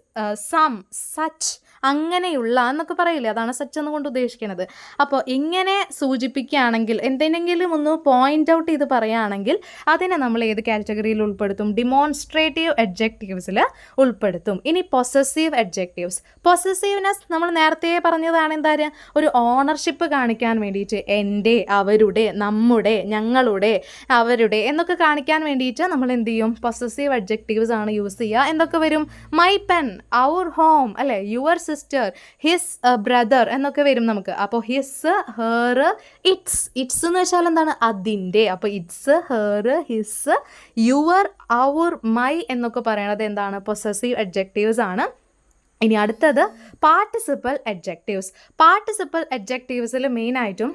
some, such, അങ്ങനെയുള്ള എന്നൊക്കെ പറയില്ലേ, അതാണ് സച്ച് എന്നുകൊണ്ട് ഉദ്ദേശിക്കുന്നത്. അപ്പോൾ ഇങ്ങനെ സൂചിപ്പിക്കുകയാണെങ്കിൽ, എന്തെങ്കിലും ഒന്ന് പോയിൻ്റ് ഔട്ട് ചെയ്ത് പറയുകയാണെങ്കിൽ അതിനെ നമ്മൾ ഏത് കാറ്റഗറിയിൽ ഉൾപ്പെടുത്തും, ഡിമോൺസ്ട്രേറ്റീവ് അഡ്ജക്റ്റീവ്സിൽ ഉൾപ്പെടുത്തും. ഇനി പൊസസീവ്നെസ് നമ്മൾ നേരത്തെ പറഞ്ഞതാണ്, എന്താ പറയുക, ഒരു ഓണർഷിപ്പ് കാണിക്കാൻ വേണ്ടിയിട്ട്, എൻ്റെ, അവരുടെ, നമ്മുടെ, ഞങ്ങളുടെ, അവരുടെ എന്നൊക്കെ കാണിക്കാൻ വേണ്ടിയിട്ട് നമ്മൾ എന്ത് ചെയ്യും, പൊസസീവ് അഡ്ജക്റ്റീവ്സ് ആണ് യൂസ് ചെയ്യുക. എന്തൊക്കെ വരും, മൈ പെൻ, അവർ ഹോം അല്ലേ, യുവർ സിസ്റ്റർ, ഹിസ് ബ്രദർ എന്നൊക്കെ വരും നമുക്ക്. അപ്പോൾ ഹിസ്, ഹെർ, ഇറ്റ്സ് എന്ന് വെച്ചാൽ എന്താണ്, അതിൻ്റെ. അപ്പോൾ its, her, his, your, our, my എന്നൊക്കെ പറയണത് എന്താണ്, പൊസസീവ് അഡ്ജക്റ്റീവ്സ് ആണ്. ഇനി അടുത്തത് പാർട്ടിസിപ്പൽ അഡ്ജക്റ്റീവ്സ്. പാർട്ടിസിപ്പൽ അഡ്ജക്റ്റീവ്സിൽ മെയിനായിട്ടും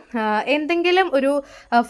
എന്തെങ്കിലും ഒരു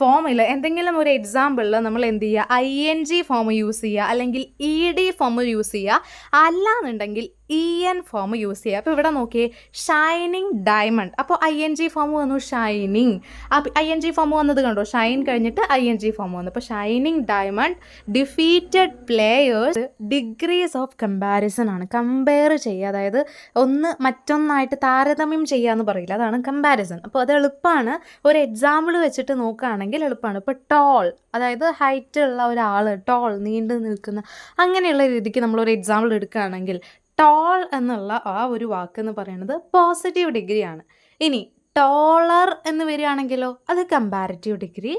ഫോമിൽ, എന്തെങ്കിലും ഒരു എക്സാമ്പിളിൽ നമ്മൾ എന്ത് ചെയ്യുക, ING ഫോം യൂസ് ചെയ്യുക, അല്ലെങ്കിൽ ED ഫോം യൂസ് ചെയ്യുക, അല്ലാന്നുണ്ടെങ്കിൽ EN ഫോം യൂസ് ചെയ്യുക. അപ്പോൾ ഇവിടെ നോക്കിയേ, ഷൈനിങ് ഡയമണ്ട്. അപ്പോൾ ING ഫോം വന്നു, ഷൈനിങ്. അപ്പോൾ ING ഫോം വന്നത് കണ്ടോ, ഷൈൻ കഴിഞ്ഞിട്ട് ING ഫോം വന്നു. അപ്പോൾ shining diamond. Defeated players. Degrees of comparison ആണ്, കമ്പയർ ചെയ്യുക, അതായത് ഒന്ന് മറ്റൊന്നായിട്ട് താരതമ്യം ചെയ്യുക എന്ന് പറയില്ല, അതാണ് കമ്പാരിസൺ. അപ്പോൾ അത് എളുപ്പമാണ്, ഒരു എക്സാമ്പിൾ വെച്ചിട്ട് നോക്കുകയാണെങ്കിൽ എളുപ്പമാണ്. ഇപ്പോൾ ടോൾ, അതായത് ഹൈറ്റ് ഉള്ള ഒരാൾ, ടോൾ നീണ്ടു നിൽക്കുന്ന, അങ്ങനെയുള്ള രീതിക്ക് നമ്മളൊരു എക്സാമ്പിൾ എടുക്കുകയാണെങ്കിൽ ടോൾ എന്നുള്ള ആ ഒരു വാക്ക് എന്ന് പറയുന്നത് പോസിറ്റീവ് ഡിഗ്രിയാണ്. ഇനി ടോളർ എന്ന് വരികയാണെങ്കിലോ അത് കമ്പാരിറ്റീവ് ഡിഗ്രി.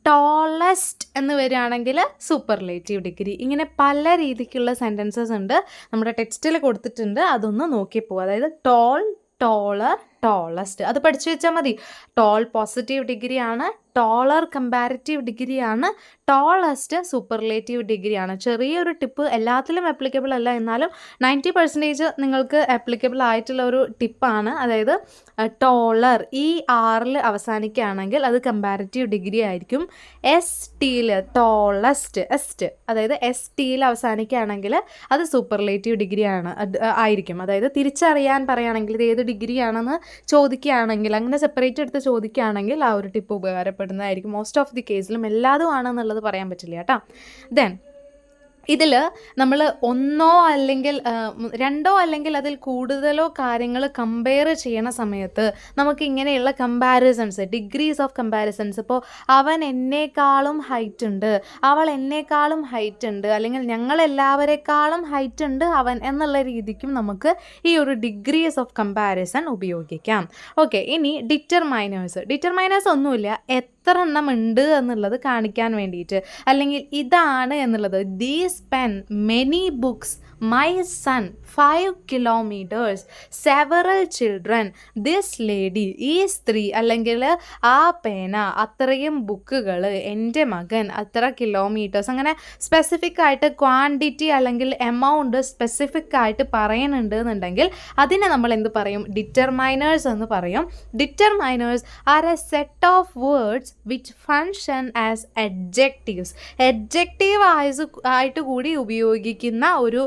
ടോളസ്റ്റ് എന്ന് വരികയാണെങ്കിൽ സൂപ്പർലേറ്റീവ് ഡിഗ്രി. ഇങ്ങനെ പല രീതിക്കുള്ള സെൻറ്റൻസസ് ഉണ്ട്, നമ്മുടെ ടെക്സ്റ്റിൽ കൊടുത്തിട്ടുണ്ട്, അതൊന്ന് നോക്കി പോകുക. അതായത് ടോൾ, ടോളർ, ടോളസ്റ്റ്, അത് പഠിച്ചു വെച്ചാൽ മതി. ടോൾ പോസിറ്റീവ് ഡിഗ്രിയാണ്, ടോളർ കമ്പാരിറ്റീവ് ഡിഗ്രിയാണ്, ടോളസ്റ്റ് സൂപ്പർലേറ്റീവ് ഡിഗ്രിയാണ്. ചെറിയൊരു ടിപ്പ്, എല്ലാത്തിലും ആപ്ലിക്കബിൾ അല്ല, എന്നാലും 90% നിങ്ങൾക്ക് ആപ്ലിക്കബിൾ ആയിട്ടുള്ള ഒരു ടിപ്പാണ്. അതായത് ടോളർ ER അവസാനിക്കുകയാണെങ്കിൽ അത് കമ്പാരിറ്റീവ് ഡിഗ്രി ആയിരിക്കും. ST ടോളസ്റ്റ്, എസ്റ്റ്, അതായത് ST അവസാനിക്കുകയാണെങ്കിൽ അത് സൂപ്പർലേറ്റീവ് ഡിഗ്രി ആയിരിക്കും. അതായത് തിരിച്ചറിയാൻ പറയുകയാണെങ്കിൽ ഇത് ഏത് ഡിഗ്രിയാണെന്ന് ചോദിക്കുകയാണെങ്കിൽ, അങ്ങനെ സെപ്പറേറ്റ് എടുത്ത് ചോദിക്കുകയാണെങ്കിൽ ആ ഒരു ടിപ്പ് ഉപകാരപ്പെടുന്നതായിരിക്കും. മോസ്റ്റ് ഓഫ് ദി കേസിലും എല്ലാതും ആണെന്നുള്ളത് പറയാൻ പറ്റില്ല കേട്ടോ. ദെൻ ഇതിൽ നമ്മൾ ഒന്നോ അല്ലെങ്കിൽ രണ്ടോ അല്ലെങ്കിൽ അതിൽ കൂടുതലോ കാര്യങ്ങൾ കമ്പയർ ചെയ്യണ സമയത്ത് നമുക്ക് ഇങ്ങനെയുള്ള കമ്പാരിസൺസ്, ഡിഗ്രീസ് ഓഫ് കമ്പാരിസൺസ്, ഇപ്പോൾ അവൻ എന്നേക്കാളും ഹൈറ്റ് ഉണ്ട്, അവൾ എന്നേക്കാളും ഹൈറ്റ് ഉണ്ട്, അല്ലെങ്കിൽ ഞങ്ങളെല്ലാവരെക്കാളും ഹൈറ്റ് ഉണ്ട് അവൻ എന്നുള്ള രീതിക്കും നമുക്ക് ഈ ഒരു ഡിഗ്രീസ് ഓഫ് കമ്പാരിസൺ ഉപയോഗിക്കാം. ഓക്കെ, ഇനി ഡിറ്റർമൈനേഴ്സ്. ഡിറ്റർമൈനേഴ്സ് ഒന്നുമില്ല, എത്ര എണ്ണം ഉണ്ട് എന്നുള്ളത് കാണിക്കാൻ വേണ്ടിയിട്ട്, അല്ലെങ്കിൽ ഇതാണ് എന്നുള്ളത്. These pen many books, my son 5 kilometers, several children, this lady, ഈ സ്ത്രീ, അല്ലെങ്കിൽ ആ പേന, അത്രയും ബുക്കുകൾ, എൻ്റെ മകൻ അത്ര കിലോമീറ്റേഴ്സ്, അങ്ങനെ സ്പെസിഫിക് ആയിട്ട് ക്വാണ്ടിറ്റി അല്ലെങ്കിൽ എമൗണ്ട് സ്പെസിഫിക് ആയിട്ട് പറയുന്നുണ്ട് എന്നുണ്ടെങ്കിൽ അതിനെ നമ്മൾ എന്ത് പറയും, ഡിറ്റർമൈനേഴ്സ് എന്ന് പറയും. Determiners are a set of words which function as adjectives. adjective ആയിട്ട് കൂടി ഉപയോഗിക്കുന്ന ഒരു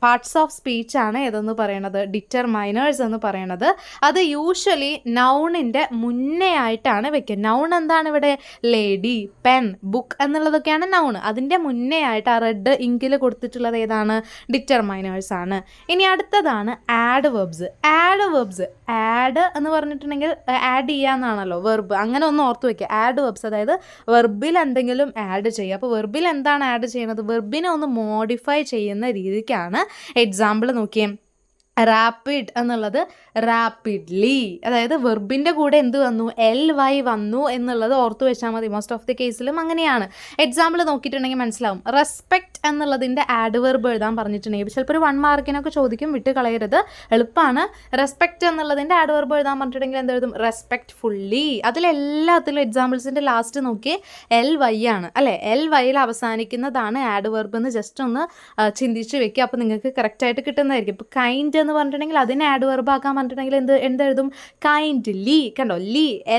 പാർട്സ് ഓഫ് സ്പീച്ച് ആണ് ഏതെന്ന് പറയുന്നത്, ഡിറ്റർമൈനേഴ്സ് എന്ന് പറയുന്നത്. അത് യൂഷ്വലി നൗണിൻ്റെ മുന്നേ ആയിട്ടാണ് വെക്കുക. നൗൺ എന്താണ് ഇവിടെ, ലേഡി, പെൻ, ബുക്ക് എന്നുള്ളതൊക്കെയാണ് നൗൺ. അതിൻ്റെ മുന്നേ ആയിട്ട് ആ റെഡ് ഇങ്കിൽ കൊടുത്തിട്ടുള്ളത് ഏതാണ്, ഡിറ്റർമൈനേഴ്സ് ആണ്. ഇനി അടുത്തതാണ് ആഡ്വേർബ്സ്. ആഡ്വേർബ്സ്, ആഡ് എന്ന് പറഞ്ഞിട്ടുണ്ടെങ്കിൽ ആഡ് ചെയ്യാന്നാണല്ലോ വെർബ്, അങ്ങനെ ഒന്ന് ഓർത്ത് വയ്ക്കുക. ആഡ്വേർബ്സ് അതായത് വെർബിൽ എന്തെങ്കിലും ആഡ് ചെയ്യുക. അപ്പോൾ വെർബിൽ എന്താണ് ആഡ് ചെയ്യുന്നത്, വെർബിനെ ഒന്ന് മോഡിഫൈ ചെയ്യുന്ന രീതിക്കാണ്. എക്സാമ്പിൾ നോക്കിയേ, റാപ്പിഡ് എന്നുള്ളത് റാപ്പിഡ്ലി, അതായത് വെർബിൻ്റെ കൂടെ എന്ത് വന്നു, LY വന്നു എന്നുള്ളത് ഓർത്ത് വെച്ചാൽ മതി. മോസ്റ്റ് ഓഫ് ദി കേസിലും അങ്ങനെയാണ്. എക്സാമ്പിൾ നോക്കിയിട്ടുണ്ടെങ്കിൽ മനസ്സിലാവും. റെസ്പെക്റ്റ് എന്നുള്ളതിൻ്റെ ആഡ്വേർബ് എഴുതാൻ പറഞ്ഞിട്ടുണ്ടെങ്കിൽ ചിലപ്പോൾ ഒരു 1 മാർക്കിനൊക്കെ ചോദിക്കും, വിട്ട് കളയരുത്, എളുപ്പമാണ്. റെസ്പെക്റ്റ് എന്നുള്ളതിൻ്റെ ആഡ്വേർബ് എഴുതാൻ പറഞ്ഞിട്ടുണ്ടെങ്കിൽ എന്തെഴുതും, റെസ്പെക്റ്റ്ഫുള്ളി. അതിലെല്ലാത്തിലും എക്സാമ്പിൾസിൻ്റെ ലാസ്റ്റ് നോക്കി LY ആണ് അല്ലേ, LYയിൽ അവസാനിക്കുന്നതാണ് ആഡ്വേർബ് എന്ന് ജസ്റ്റ് ഒന്ന് ചിന്തിച്ച് വെക്കുക. അപ്പോൾ നിങ്ങൾക്ക് കറക്റ്റായിട്ട് കിട്ടുന്നതായിരിക്കും. ഇപ്പോൾ കൈൻഡ് എന്ന് പറഞ്ഞിട്ടുണ്ടെങ്കിൽ അതിനെ ആഡ്വേർബ് ആക്കാൻ പറഞ്ഞിട്ടുണ്ടെങ്കിൽ എന്തെഴുതും, കൈൻഡ്ലി. കണ്ടോ,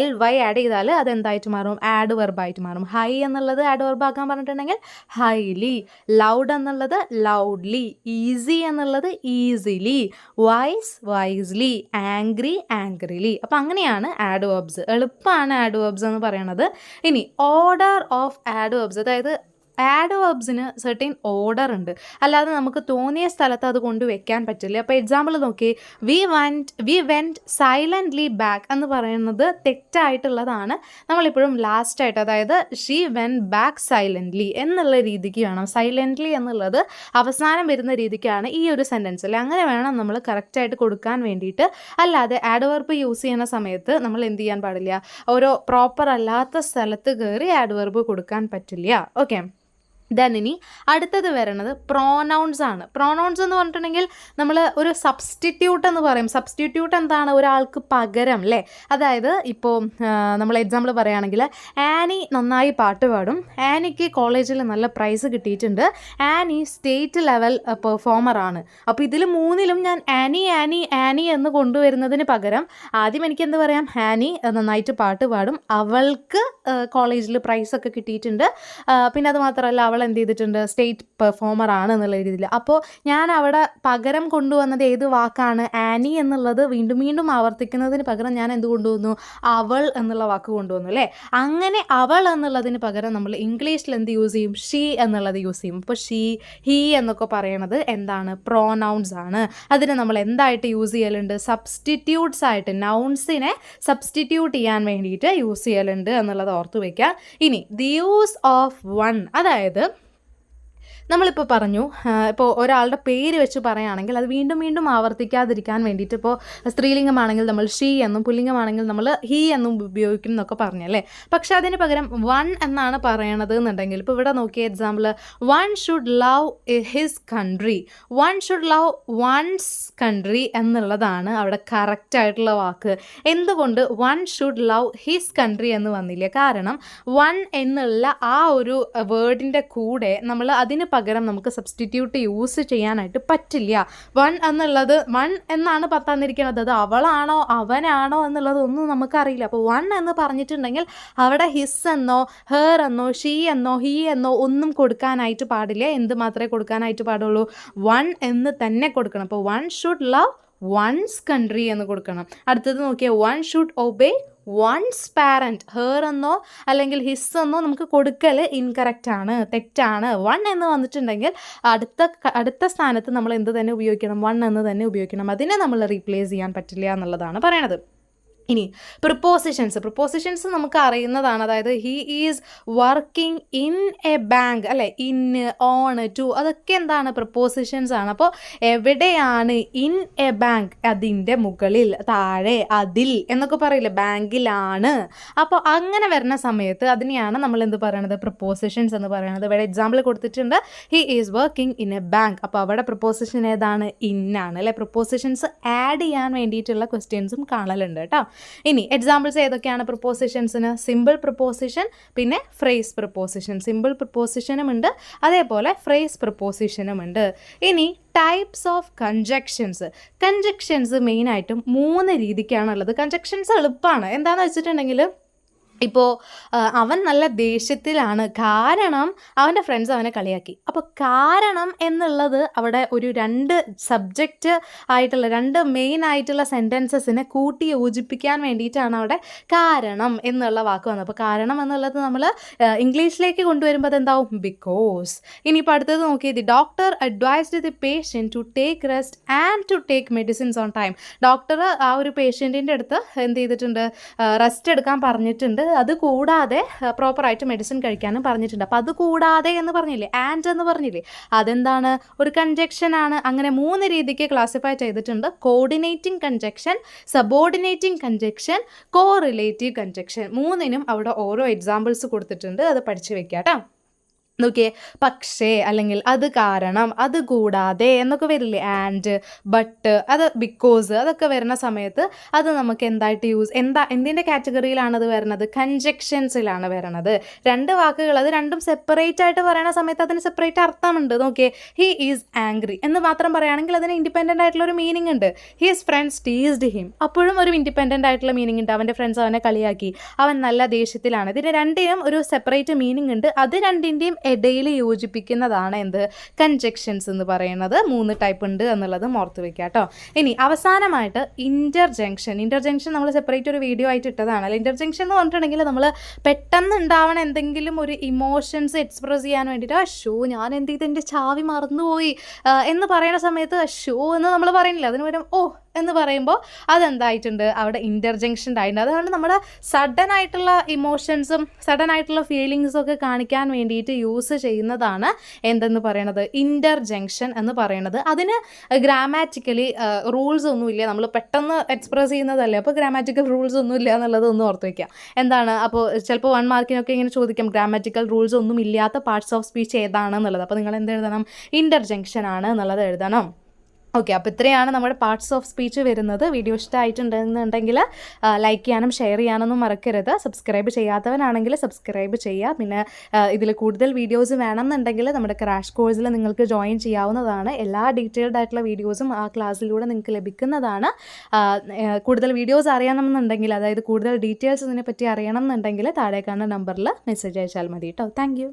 LY ആഡ് ചെയ്താൽ അത് എന്തായിട്ട് മാറും, ആഡ്വേർബായിട്ട് മാറും. ഹൈ എന്നുള്ളത് ആഡ്വേർബ് ആക്കാൻ പറഞ്ഞിട്ടുണ്ടെങ്കിൽ ഹൈലി. ലൗഡ് എന്നുള്ളത് ലൗഡ്ലി. ഈസി എന്നുള്ളത് easily. Wise wisely. Angry angrily. അപ്പം അങ്ങനെയാണ് ആഡ്വേർബ്സ്. എളുപ്പമാണ് ആഡ്വേർബ്സ് എന്ന് പറയുന്നത്. ഇനി ഓർഡർ ഓഫ് ആഡ്വേർബ്സ്, അതായത് ആഡ്വേർബ്സിന് സെർട്ടൈൻ ഓർഡർ ഉണ്ട്, അല്ലാതെ നമുക്ക് തോന്നിയ സ്ഥലത്ത് അത് കൊണ്ടുവയ്ക്കാൻ പറ്റില്ല. അപ്പോൾ എക്സാമ്പിൾ നോക്കി, വി വെൻറ്റ് സൈലൻ്റ്ലി ബാക്ക് എന്ന് പറയുന്നത് തെറ്റായിട്ടുള്ളതാണ്. നമ്മളിപ്പോഴും ലാസ്റ്റായിട്ട്, അതായത് ഷീ വെൻറ്റ് ബാക്ക് സൈലൻ്റ്ലി എന്നുള്ള രീതിക്ക് വേണം. സൈലൻ്റ്ലി എന്നുള്ളത് അവസാനം വരുന്ന രീതിക്കാണ് ഈ ഒരു സെൻറ്റൻസിൽ, അങ്ങനെ വേണം നമ്മൾ കറക്റ്റായിട്ട് കൊടുക്കാൻ വേണ്ടിയിട്ട്. അല്ലാതെ ആഡ്വേർബ് യൂസ് ചെയ്യുന്ന സമയത്ത് നമ്മൾ എന്ത് ചെയ്യാൻ പാടില്ല, ഓരോ പ്രോപ്പർ അല്ലാത്ത സ്ഥലത്ത് കയറി ആഡ്വേർബ് കൊടുക്കാൻ പറ്റില്ല. ഓക്കെ, ദെൻ ഇനി അടുത്തത് വരുന്നത് പ്രോനൗൺസ് ആണ്. പ്രോനൗൺസ് എന്ന് പറഞ്ഞിട്ടുണ്ടെങ്കിൽ നമ്മൾ ഒരു സബ്സ്റ്റിറ്റ്യൂട്ട് എന്ന് പറയും. സബ്സ്റ്റിറ്റ്യൂട്ട് എന്താണ്? ഒരാൾക്ക് പകരം അല്ലേ. അതായത് ഇപ്പോൾ നമ്മൾ എക്സാമ്പിൾ പറയുകയാണെങ്കിൽ ആനി നന്നായി പാട്ട് പാടും, ആനിക്ക് കോളേജിൽ നല്ല പ്രൈസ് കിട്ടിയിട്ടുണ്ട്, ആനി സ്റ്റേറ്റ് ലെവൽ പെർഫോമറാണ്. അപ്പോൾ ഇതിൽ മൂന്നിലും ഞാൻ ആനി ആനി ആനി എന്ന് കൊണ്ടുവരുന്നതിന് പകരം ആദ്യം എനിക്ക് എന്ത് പറയാം? ആനി നന്നായിട്ട് പാട്ട് പാടും, അവൾക്ക് കോളേജിൽ പ്രൈസൊക്കെ കിട്ടിയിട്ടുണ്ട്, പിന്നെ അത് മാത്രമല്ല അവൾ എന്ത് ചെയ്തിട്ടുണ്ട്? സ്റ്റേറ്റ് പെർഫോമർ ആണ് എന്നുള്ള രീതിയിൽ. അപ്പോൾ ഞാൻ അവിടെ പകരം കൊണ്ടുവന്നത് ഏത് വാക്കാണ്? ആനി എന്നുള്ളത് വീണ്ടും വീണ്ടും ആവർത്തിക്കുന്നതിന് പകരം ഞാൻ എന്ത് കൊണ്ടുവന്നു? അവൾ എന്നുള്ള വാക്ക് കൊണ്ടുവന്നു അല്ലേ. അങ്ങനെ അവൾ എന്നുള്ളതിന് പകരം നമ്മൾ ഇംഗ്ലീഷിൽ എന്ത് യൂസ് ചെയ്യും? ഷീ എന്നുള്ളത് യൂസ് ചെയ്യും. അപ്പോൾ ഷീ, ഹീ എന്നൊക്കെ പറയണത് എന്താണ്? പ്രോനൗൺസ് ആണ്. അതിന് നമ്മൾ എന്തായിട്ട് യൂസ് ചെയ്യലുണ്ട്? സബ്സ്റ്റിറ്റ്യൂട്ട്സ് ആയിട്ട്, നൗൺസിനെ സബ്സ്റ്റിറ്റ്യൂട്ട് ചെയ്യാൻ വേണ്ടിയിട്ട് യൂസ് ചെയ്യലുണ്ട് എന്നുള്ളത് ഓർത്ത് വയ്ക്കുക. ഇനി ദി യൂസ് ഓഫ് വൺ, അതായത് നമ്മളിപ്പോൾ പറഞ്ഞു, ഇപ്പോൾ ഒരാളുടെ പേര് വെച്ച് പറയുകയാണെങ്കിൽ അത് വീണ്ടും വീണ്ടും ആവർത്തിക്കാതിരിക്കാൻ വേണ്ടിയിട്ട്, ഇപ്പോൾ സ്ത്രീലിംഗമാണെങ്കിൽ നമ്മൾ ഷീ എന്നും പുല്ലിംഗമാണെങ്കിൽ നമ്മൾ ഹീ എന്നും ഉപയോഗിക്കും എന്നൊക്കെ പറഞ്ഞല്ലേ. പക്ഷെ അതിന് പകരം വൺ എന്നാണ് പറയണത് എന്നുണ്ടെങ്കിൽ, ഇപ്പോൾ ഇവിടെ നോക്കിയ example, one should love his country, one should love one's country എന്നുള്ളതാണ് അവിടെ കറക്റ്റായിട്ടുള്ള വാക്ക്. എന്തുകൊണ്ട് one should love his country എന്ന് വന്നില്ല? കാരണം വൺ എന്നുള്ള ആ ഒരു വേർഡിൻ്റെ കൂടെ നമ്മൾ അതിന് പകരം നമുക്ക് സബ്സ്റ്റിറ്റ്യൂട്ട് യൂസ് ചെയ്യാനായിട്ട് പറ്റില്ല. വൺ എന്നുള്ളത് വൺ എന്നാണ് തന്നിരിക്കുന്നത്, അത് അവളാണോ അവനാണോ എന്നുള്ളതൊന്നും നമുക്കറിയില്ല. അപ്പോൾ വൺ എന്ന് പറഞ്ഞിട്ടുണ്ടെങ്കിൽ അവിടെ ഹിസ് എന്നോ ഹെർ എന്നോ ഷീ എന്നോ ഹീ എന്നോ ഒന്നും കൊടുക്കാനായിട്ട് പാടില്ല. എന്ത് മാത്രമേ കൊടുക്കാനായിട്ട് പാടുള്ളൂ? വൺ എന്ന് തന്നെ കൊടുക്കണം. അപ്പോൾ one should love one's country എന്ന് കൊടുക്കണം. അടുത്തത് നോക്കിയാൽ one should obey one's parent. Her എന്നോ അല്ലെങ്കിൽ ഹിസ് എന്നോ നമുക്ക് കൊടുക്കൽ ഇൻകറക്റ്റ് ആണ്, തെറ്റാണ്. വൺ എന്ന് വന്നിട്ടുണ്ടെങ്കിൽ അടുത്ത സ്ഥാനത്ത് നമ്മൾ എന്ത് തന്നെ ഉപയോഗിക്കണം? വൺ എന്ന് തന്നെ ഉപയോഗിക്കണം. അതിനെ നമ്മൾ റീപ്ലേസ് ചെയ്യാൻ പറ്റില്ല എന്നുള്ളതാണ് പറയണത്. ഇനി പ്രിപ്പോസിഷൻസ് നമുക്ക് അറിയുന്നതാണ്. അതായത് he is working in A bank അല്ലേ, ഇൻ, ഓൺ, ടു, അതൊക്കെ എന്താണ്? പ്രിപ്പോസിഷൻസ് ആണ്. അപ്പോൾ എവിടെയാണ്? ഇൻ എ ബാങ്ക്, അതിൻ്റെ മുകളിൽ, താഴെ, അതിൽ എന്നൊക്കെ പറയില്ലേ, ബാങ്കിലാണ്. അപ്പോൾ അങ്ങനെ വരുന്ന സമയത്ത് അതിനെയാണ് നമ്മൾ എന്ത് പറയണത്? പ്രിപ്പോസിഷൻസ് എന്ന് പറയുന്നത്. ഇവിടെ എക്സാമ്പിൾ കൊടുത്തിട്ടുണ്ട്, he is working in A bank. അപ്പോൾ അവിടെ പ്രിപ്പോസിഷൻ ഏതാണ്? ഇൻ ആണ് അല്ലേ. പ്രിപ്പോസിഷൻസ് ആഡ് ചെയ്യാൻ വേണ്ടിയിട്ടുള്ള ക്വസ്റ്റ്യൻസും കാണലുണ്ട് കേട്ടോ. ഇനി എക്സാമ്പിൾസ് ഏതൊക്കെയാണ് പ്രിപ്പോസിഷൻസിന്? സിമ്പിൾ പ്രിപ്പോസിഷൻ, പിന്നെ ഫ്രേസ് പ്രിപ്പോസിഷൻ. സിമ്പിൾ പ്രിപ്പോസിഷനും ഉണ്ട്, അതേപോലെ ഫ്രേസ് പ്രിപ്പോസിഷനും ഉണ്ട്. ഇനി ടൈപ്സ് ഓഫ് കൺജക്ഷൻസ് മെയിനായിട്ടും 3 രീതിക്കാണുള്ളത്. കൺജക്ഷൻസ് എളുപ്പമാണ്. എന്താണെന്ന് വെച്ചിട്ടുണ്ടെങ്കിൽ, ഇപ്പോൾ അവൻ നല്ല ദേഷ്യത്തിലാണ്, കാരണം അവൻ്റെ ഫ്രണ്ട്സ് അവനെ കളിയാക്കി. അപ്പോൾ കാരണം എന്നുള്ളത് അവിടെ ഒരു 2 സബ്ജക്റ്റ് ആയിട്ടുള്ള 2 മെയിൻ ആയിട്ടുള്ള സെൻറ്റൻസസിനെ കൂട്ടി യോജിപ്പിക്കാൻ വേണ്ടിയിട്ടാണ് അവിടെ കാരണം എന്നുള്ള വാക്ക് വന്നത്. അപ്പോൾ കാരണം എന്നുള്ളത് നമ്മൾ ഇംഗ്ലീഷിലേക്ക് കൊണ്ടുവരുമ്പോൾ അതെന്താവും? ബിക്കോസ്. ഇനിയിപ്പോൾ അടുത്തത് നോക്കിയത്, the doctor advised the patient to take rest and to take medicines on time. Doctor ആ ഒരു പേഷ്യൻറ്റിൻ്റെ അടുത്ത് എന്ത് ചെയ്തിട്ടുണ്ട്? റെസ്റ്റ് എടുക്കാൻ പറഞ്ഞിട്ടുണ്ട്. അതുകൂടാതെ പ്രോപ്പറായിട്ട് മെഡിസിൻ കഴിക്കാനും പറഞ്ഞിട്ടുണ്ട്. അപ്പോൾ അത് കൂടാതെ എന്ന് പറഞ്ഞില്ലേ, ആൻഡ് എന്ന് പറഞ്ഞില്ലേ, അതെന്താണ്? ഒരു കൺജക്ഷൻ ആണ്. അങ്ങനെ 3 രീതിക്ക് ക്ലാസിഫൈ ചെയ്തിട്ടുണ്ട്. Coordinating conjunction, subordinating conjunction, correlative conjunction. 3നും അവിടെ ഓരോ എക്സാമ്പിൾസ് കൊടുത്തിട്ടുണ്ട്. അത് പഠിച്ചു വെക്കാം കേട്ടോ. നോക്കിയേ, പക്ഷേ, അല്ലെങ്കിൽ അത് കാരണം, അത് കൂടാതെ എന്നൊക്കെ വരില്ലേ, ആൻഡ്, ബട്ട്, അത് ബിക്കോസ്, അതൊക്കെ വരുന്ന സമയത്ത് അത് നമുക്ക് എന്തായിട്ട് എന്തിൻ്റെ കാറ്റഗറിയിലാണ് അത് വരുന്നത്? കൺജക്ഷൻസിലാണ് വരുന്നത്. 2 വാക്കുകൾ, അത് രണ്ടും സെപ്പറേറ്റ് ആയിട്ട് പറയുന്ന സമയത്ത് അതിന് സെപ്പറേറ്റ് അർത്ഥമുണ്ട്. നോക്കിയേ, ഹി ഈസ് ആംഗ്രി എന്ന് മാത്രം പറയുകയാണെങ്കിൽ അതിന് ഇൻഡിപെൻഡൻ്റ് ആയിട്ടുള്ള ഒരു മീനിങ് ഉണ്ട്. ഹിസ് ഫ്രണ്ട്സ് ടീസ്ഡ് ഹിം, അപ്പോഴും ഒരു ഇൻഡിപെൻഡൻ്റ് ആയിട്ടുള്ള മീനിങ് ഉണ്ട്. അവൻ്റെ ഫ്രണ്ട്സ് അവനെ കളിയാക്കി, അവൻ നല്ല ദേഷ്യത്തിലാണ്. ഇതിന് 2നും ഒരു സെപ്പറേറ്റ് മീനിങ് ഉണ്ട്. അത് 2ൻ്റെയും ഇടയിൽ യോജിപ്പിക്കുന്നതാണ് എന്ത്? കൺജക്ഷൻസ് എന്ന് പറയുന്നത്. 3 ടൈപ്പ് ഉണ്ട് എന്നുള്ളത് ഓർത്ത് വെക്കുക കേട്ടോ. ഇനി അവസാനമായിട്ട് ഇന്റർജങ്ഷൻ നമ്മൾ സെപ്പറേറ്റ് ഒരു വീഡിയോ ആയിട്ട് ഇട്ടതാണ്. അല്ല, ഇന്റർജങ്ഷൻ എന്ന് പറഞ്ഞിട്ടുണ്ടെങ്കിൽ നമ്മൾ പെട്ടെന്ന് ഉണ്ടാവണ എന്തെങ്കിലും ഒരു ഇമോഷൻസ് എക്സ്പ്രസ് ചെയ്യാൻ വേണ്ടിയിട്ട് അശോ ഞാൻ എന്ത് ചെയ്ത് എൻ്റെ ചാവി മറന്നുപോയി എന്ന് പറയുന്ന സമയത്ത് അശോ എന്ന് നമ്മൾ പറയുന്നില്ല, അതിന് പകരം ഓ എന്ന് പറയുമ്പോൾ അതെന്തായിട്ടുണ്ട് അവിടെ ഇൻ്റർജങ്ഷൻഡ് ആയിട്ടുണ്ട്. അതുകൊണ്ട് നമ്മുടെ സഡൻ ആയിട്ടുള്ള ഇമോഷൻസും സഡൻ ആയിട്ടുള്ള ഫീലിങ്സും ഒക്കെ കാണിക്കാൻ വേണ്ടിയിട്ട് യൂസ് ചെയ്യുന്നതാണ് എന്തെന്ന് പറയണത്, ഇൻ്റർജങ്ഷൻ എന്ന് പറയുന്നത്. അതിന് ഗ്രാമാറ്റിക്കലി റൂൾസ് ഒന്നുമില്ല, നമ്മൾ പെട്ടെന്ന് എക്സ്പ്രസ് ചെയ്യുന്നതല്ലേ, അപ്പോൾ ഗ്രാമാറ്റിക്കൽ റൂൾസ് ഒന്നും ഇല്ല എന്നുള്ളത് ഒന്ന് ഓർത്ത് വയ്ക്കാം. എന്താണ് അപ്പോൾ ചിലപ്പോൾ 1 മാർക്കിനൊക്കെ ഇങ്ങനെ ചോദിക്കാം ഗ്രാമാറ്റിക്കൽ റൂൾസ് ഒന്നും ഇല്ലാത്ത പാർട്സ് ഓഫ് സ്പീച്ച് ഏതാണെന്നുള്ളത്. അപ്പോൾ നിങ്ങൾ എന്ത് എഴുതണം, ഇൻ്റർജങ്ഷൻ ആണ് എന്നുള്ളത് എഴുതണം. ഓക്കെ, അപ്പോൾ ഇത്രയാണ് നമ്മുടെ പാർട്സ് ഓഫ് സ്പീച്ച് വരുന്നത്. വീഡിയോ ഇഷ്ടമായിട്ടുണ്ടെന്നുണ്ടെങ്കിൽ ലൈക്ക് ചെയ്യാനും ഷെയർ ചെയ്യാനൊന്നും മറക്കരുത്. സബ്സ്ക്രൈബ് ചെയ്യാത്തവനാണെങ്കിൽ സബ്സ്ക്രൈബ് ചെയ്യുക. പിന്നെ ഇതിൽ കൂടുതൽ വീഡിയോസ് വേണമെന്നുണ്ടെങ്കിൽ നമ്മുടെ ക്രാഷ് കോഴ്സിൽ നിങ്ങൾക്ക് ജോയിൻ ചെയ്യാവുന്നതാണ്. എല്ലാ ഡീറ്റെയിൽഡ് ആയിട്ടുള്ള വീഡിയോസും ആ ക്ലാസ്സിലൂടെ നിങ്ങൾക്ക് ലഭിക്കുന്നതാണ്. കൂടുതൽ വീഡിയോസ് അറിയണമെന്നുണ്ടെങ്കിൽ, അതായത് കൂടുതൽ ഡീറ്റെയിൽസ് ഇതിനെപ്പറ്റി അറിയണം എന്നുണ്ടെങ്കിൽ താഴെ കാണുന്ന നമ്പറിൽ മെസ്സേജ് അയച്ചാൽ മതി കേട്ടോ. താങ്ക്